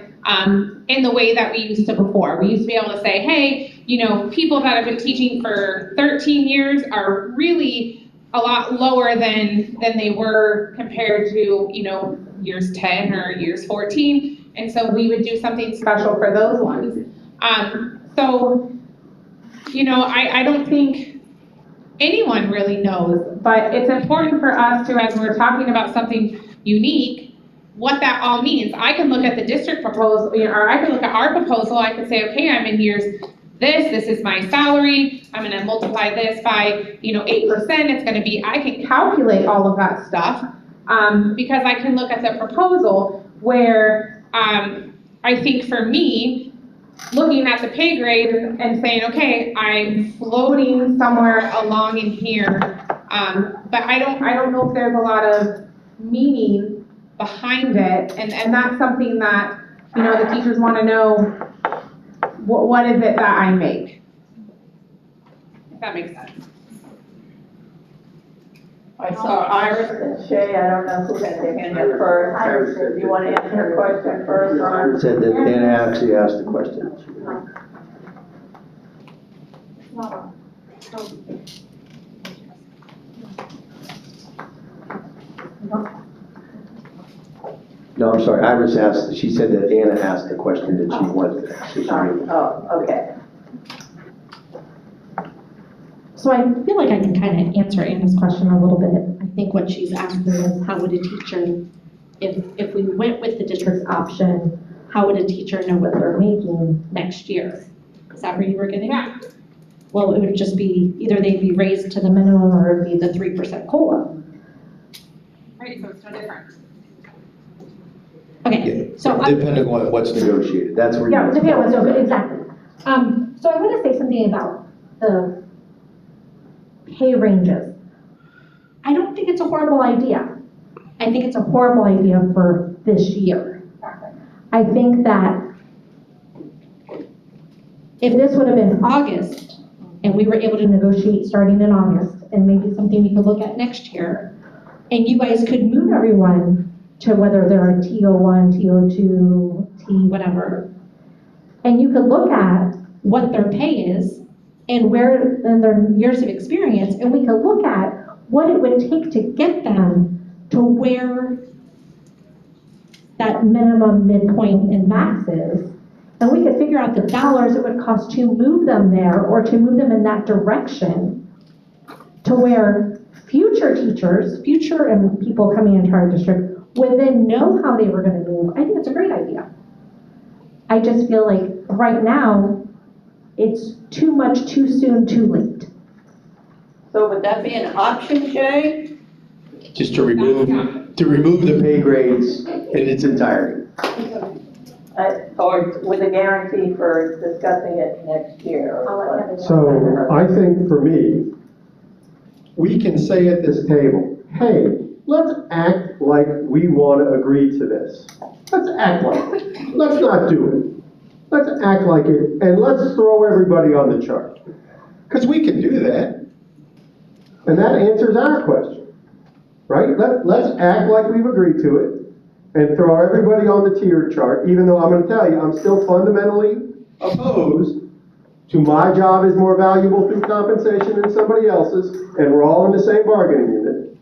in the way that we used to before. We used to be able to say, hey, people that have been teaching for 13 years are really a lot lower than they were compared to, years 10 or years 14. And so we would do something special for those ones. I don't think anyone really knows, but it's important for us to, as we're talking about something unique, what that all means. I can look at the district proposal, or I can look at our proposal, I can say, okay, I'm in years this is my salary, I'm gonna multiply this by, 8%, it's gonna be, I can calculate all of that stuff, because I can look at the proposal where, I think for me, looking at the pay grade and saying, okay, I'm floating somewhere along in here, but I don't know if there's a lot of meaning behind it, and that's something that, the teachers wanna know, what is it that I make? If that makes sense. I saw Iris and Shay, I don't know who had their hand up first. Iris, do you want to answer her question first, or? Said that Anna actually asked the question. No, I'm sorry, Iris asked, she said that Anna asked the question that she wanted to ask. Oh, okay. So I feel like I can kind of answer Anna's question a little bit. I think what she's asking is how would a teacher, if we went with the district's option, how would a teacher know what they're making next year? Is that where you were getting at? Yeah. Well, it would just be, either they'd be raised to the minimum or it'd be the 3% COLA. Right, so it's no different. Okay, so I, Depending on what's negotiated, that's where you. yeah, depending on what's open, exactly. So I want to say something about the pay ranges. I don't think it's a horrible idea. I think it's a horrible idea for this year. I think that if this would have been August, and we were able to negotiate starting in August, and maybe something we could look at next year, and you guys could move everyone to whether they're a TO1, TO2, T whatever, and you could look at what their pay is and where, and their years of experience, and we could look at what it would take to get them to where that minimum, midpoint, and max is. And we could figure out the dollars it would cost to move them there or to move them in that direction to where future teachers, future and people coming into our district would then know how they were going to move. I think it's a great idea. I just feel like right now, it's too much, too soon, too late. So would that be an option, Jay? Just to remove the pay grades in its entirety. Or with a guarantee for discussing it next year? So I think for me, we can say at this table, hey, let's act like we want to agree to this. Let's act like it. Let's not do it. Let's act like it, and let's throw everybody on the chart. Because we can do that. And that answers our question, right? Let's act like we've agreed to it and throw everybody on the tiered chart, even though I'm going to tell you, I'm still fundamentally opposed to my job is more valuable through compensation than somebody else's, and we're all in the same bargaining unit.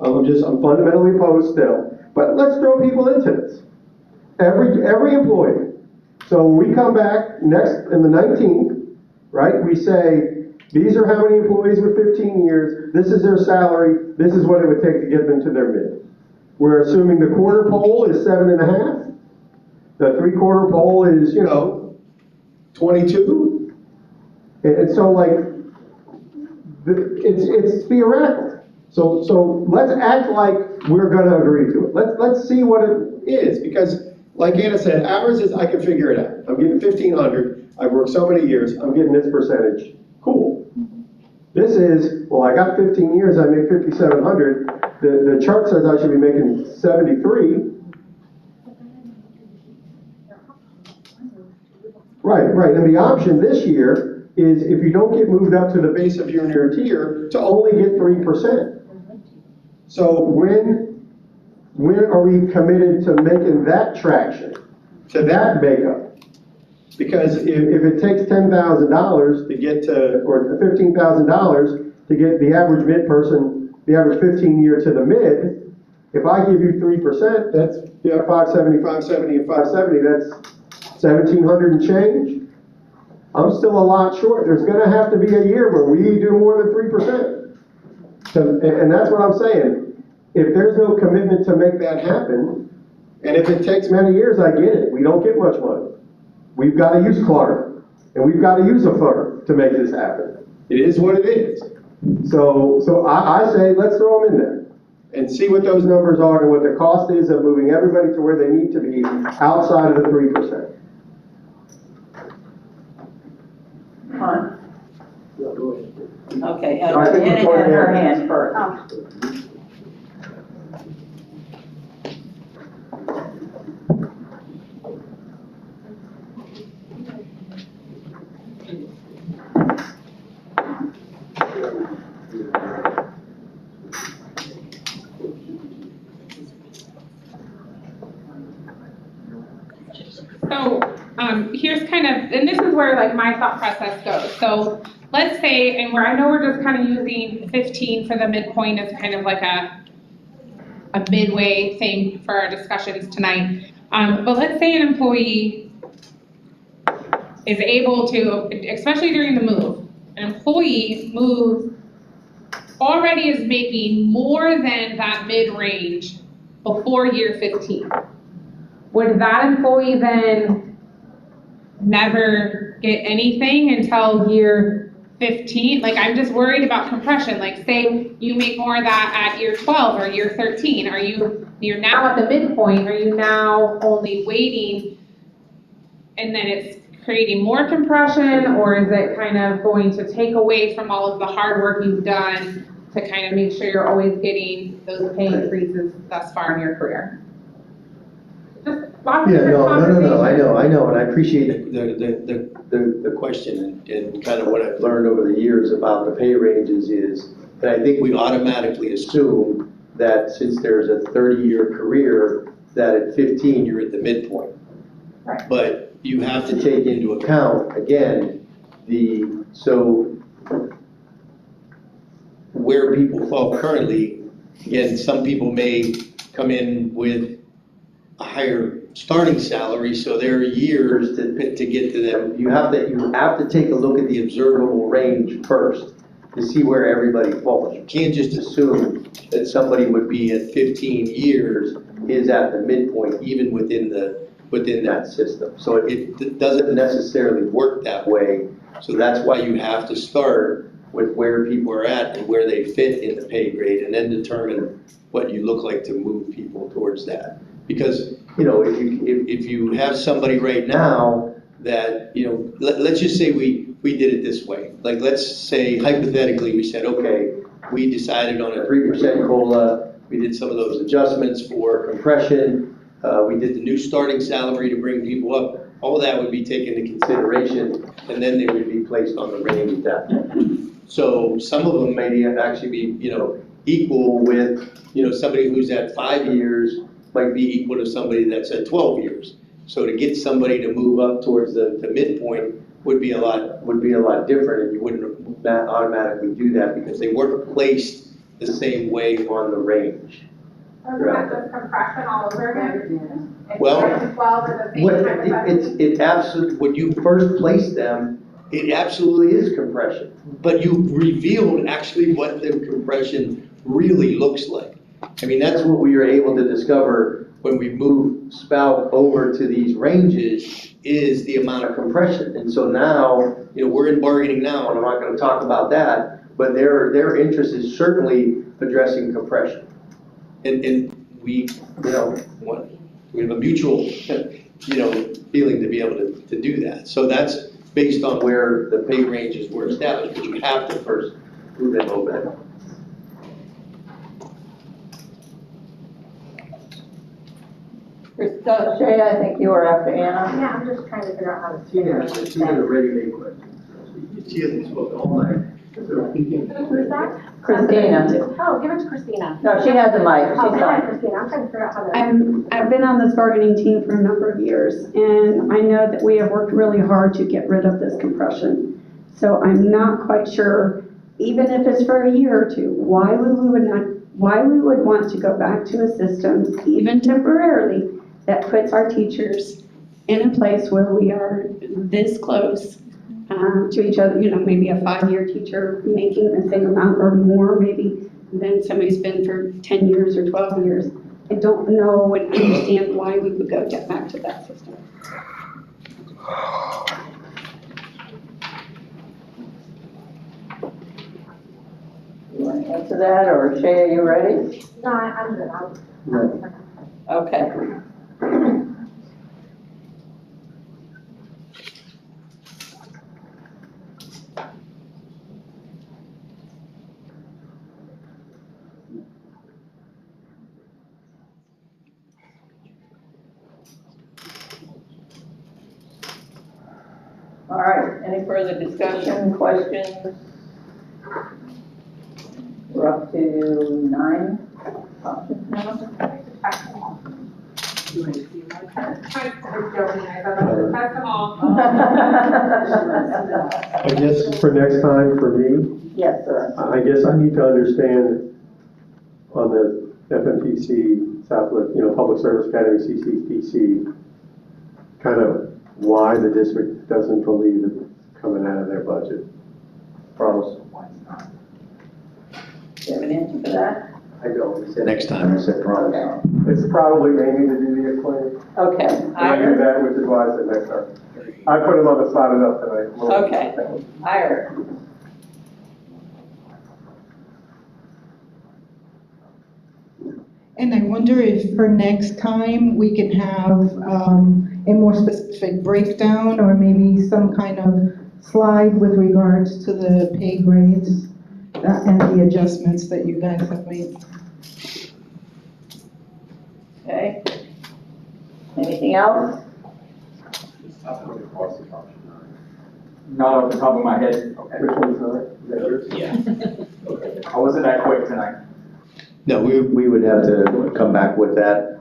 I'm fundamentally opposed still. But let's throw people into this. Every employee. So when we come back next, in the 19th, right, we say, these are how many employees with 15 years, this is their salary, this is what it would take to get them to their mid. We're assuming the quarter pole is 7.5, the 3/4 pole is, 22. And so like, it's theoretical. So let's act like we're gonna agree to it. Let's see what it is, because like Anna said, ours is, I can figure it out. I'm getting 1,500, I've worked so many years, I'm getting this percentage, cool. This is, well, I got 15 years, I make 5,700. The chart says I should be making 73. Right, and the option this year is if you don't get moved up to the base of your tier, to only get 3%. So when are we committed to making that traction, to that makeup? Because if it takes $10,000 to get to, or $15,000 to get the average mid person, the average 15-year to the mid, if I give you 3%, that's 570, 570, and 570, that's 1,700 and change. I'm still a lot short. There's going to have to be a year where we do more than 3%. And that's what I'm saying. If there's no commitment to make that happen, and if it takes many years, I get it. We don't get much money. We've got to use clutter, and we've got to use a firm to make this happen. It is what it is. So I say, let's throw them in there and see what those numbers are and what the cost is of moving everybody to where they need to be outside of the 3%. Okay, I think Anna we're had her there. hand first. So, here's kind of, and this is where like my thought process goes. So let's say, and where I know we're just kind of using 15 for the midpoint as kind of like a midway thing for our discussions tonight. But let's say an employee is able to, especially during the move, an employee moves, already is making more than that mid-range before year 15. Would that employee then never get anything until year 15, like I'm just worried about compression. Like say you make more of that at year 12 or year 13, you're now at the midpoint, are you now only waiting and then it's creating more compression, or is it kind of going to take away from all of the hard work you've done to kind of make sure you're always getting those pay increases thus far in your career? Just lots of Yeah, different conversations. I know, and I appreciate the question and kind of what I've learned over the years about the pay ranges is that I think we automatically assume that since there's a 30-year career, that at 15, you're at the midpoint. Right. But you have to take into account, again, where people fall currently. Again, some people may come in with a higher starting salary, so there are years to get to them. You have to take a look at the observable range first to see where everybody falls. You can't just assume that somebody would be at 15 years is at the midpoint, even within that system. So it doesn't necessarily work that way. So that's why you have to start with where people are at and where they fit in the pay grade, and then determine what you look like to move people towards that. Because, if you have somebody right now that, let's just say we did it this way. Like, let's say hypothetically, we said, okay, we decided on a 3% COLA, we did some of those adjustments for compression, we did the new starting salary to bring people up. All of that would be taken into consideration, and then they would be placed on the range at that point. So some of them may actually be, equal with, somebody who's at 5 years might be equal to somebody that's at 12 years. So to get somebody to move up towards the midpoint would be a lot different, and you wouldn't automatically do that because they weren't placed the same way on the range. Isn't that just compression all over again? Well, It's absolutely, when you first place them, it absolutely is compression. But you revealed actually what the compression really looks like. I mean, that's what we were able to discover when we moved Spout over to these ranges, is the amount of compression. And so now, we're in bargaining now, and I'm not going to talk about that, but their interest is certainly addressing compression. And we, we have a mutual, feeling to be able to do that. So that's based on where the pay ranges were established, but you have to first move them over. Shay, I think you were after Anna. Yeah, I'm just trying to figure out how to. She has a ready-made question. She hasn't spoken all night. Who's that? Christina. Oh, give it to Christina. No, she has a mic. Oh, She's hi, fine. Christina, I'm trying to figure out how to. I've been on this bargaining team for a number of years, and I know that we have worked really hard to get rid of this compression. So I'm not quite sure, even if it's for a year or two, why we would want to go back to a system, even temporarily, that puts our teachers in a place where we are this close to each other, maybe a 5-year teacher making the same amount or more maybe than somebody's been for 10 years or 12 years. I don't know and understand why we would go back to that system. You want to answer that, or Shay, are you ready? No, I'm good. Okay. All right, any further discussion, questions? We're up to 9 options now. I guess for next time, for me, Yes, sir. I guess I need to understand on the FMTC, Southwest, Public Service Academy, CCTC, kind of why the district doesn't believe it's coming out of their budget. Promise. Do you have an answer for that? I don't. We said next time. I said promise. Okay. It's probably Amy to do the acclaim. Okay. And I do that, which is why I said next time. I put him on the spot enough tonight. Okay. Ira. And I wonder if for next time, we can have a more specific breakdown or maybe some kind of slide with regards to the pay grades and the adjustments that you guys have made. Okay. Anything else? Not off the top of my head. Which one's not? Is that yours? Yeah. I wasn't that quick tonight. No, we would have to come back with that.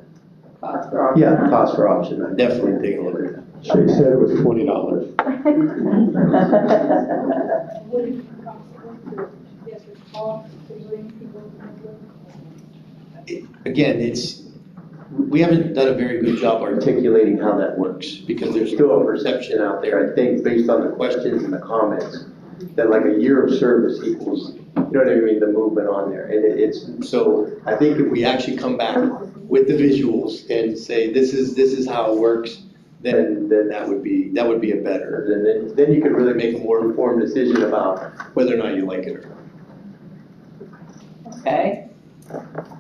Cost for option. Yeah, cost for option, I'd definitely take a look at that. Shay said it was $20. Again, we haven't done a very good job articulating how that works, because there's still a perception out there, I think, based on the questions and the comments, that like a year of service equals, you know what I mean, the movement on there. And so I think if we actually come back with the visuals and say, this is how it works, then that would be a better, then you could really make a more informed decision about whether or not you like it or not. Okay.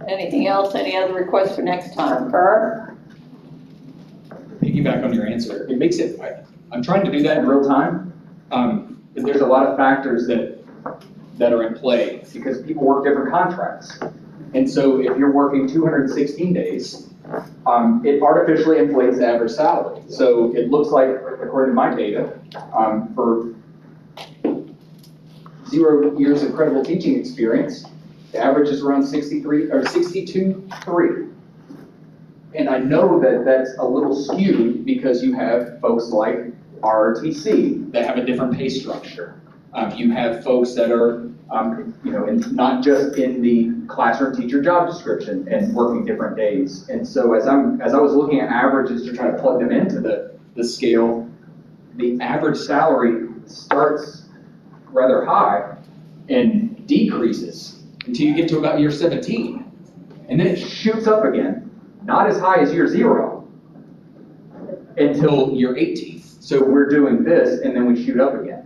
Anything else? Any other requests for next time? Kurt? Piggyback on your answer, it makes it, I'm trying to do that In real time, but there's a lot of factors that are in play because people work different contracts. And so if you're working 216 days, it artificially inflates the average salary. So it looks like, according to my data, for 0 years of credible teaching experience, the average is around 62.3. And I know that that's a little skewed because you have folks like RRTC that have a different pay structure. You have folks that are, not just in the classroom teacher job description and working different days. And so as I was looking at averages to try to plug them into the scale, the average salary starts rather high and decreases until you get to about year 17. And then it shoots up again, not as high as year 0, until year 18. So we're doing this and then we shoot up again.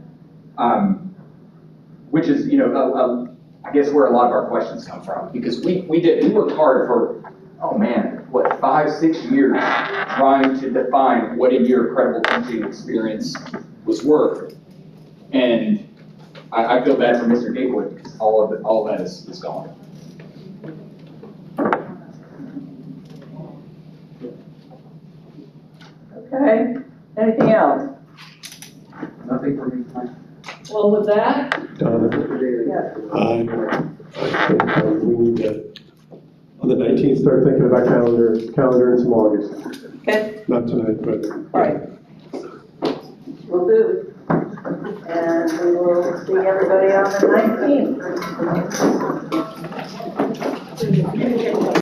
Which is, I guess where a lot of our questions come from, because we worked hard for, 5-6 years trying to define what a year of credible teaching experience was worth. And I feel bad for Mr. Gatewood because all of that is gone. Okay. Anything else? Nothing for me tonight. Well, with that, Donna, yeah. I think we need to, on the 19th, start thinking about calendar in some August. Okay. Not tonight, but. All right. Will do. And we will see everybody on the 19th.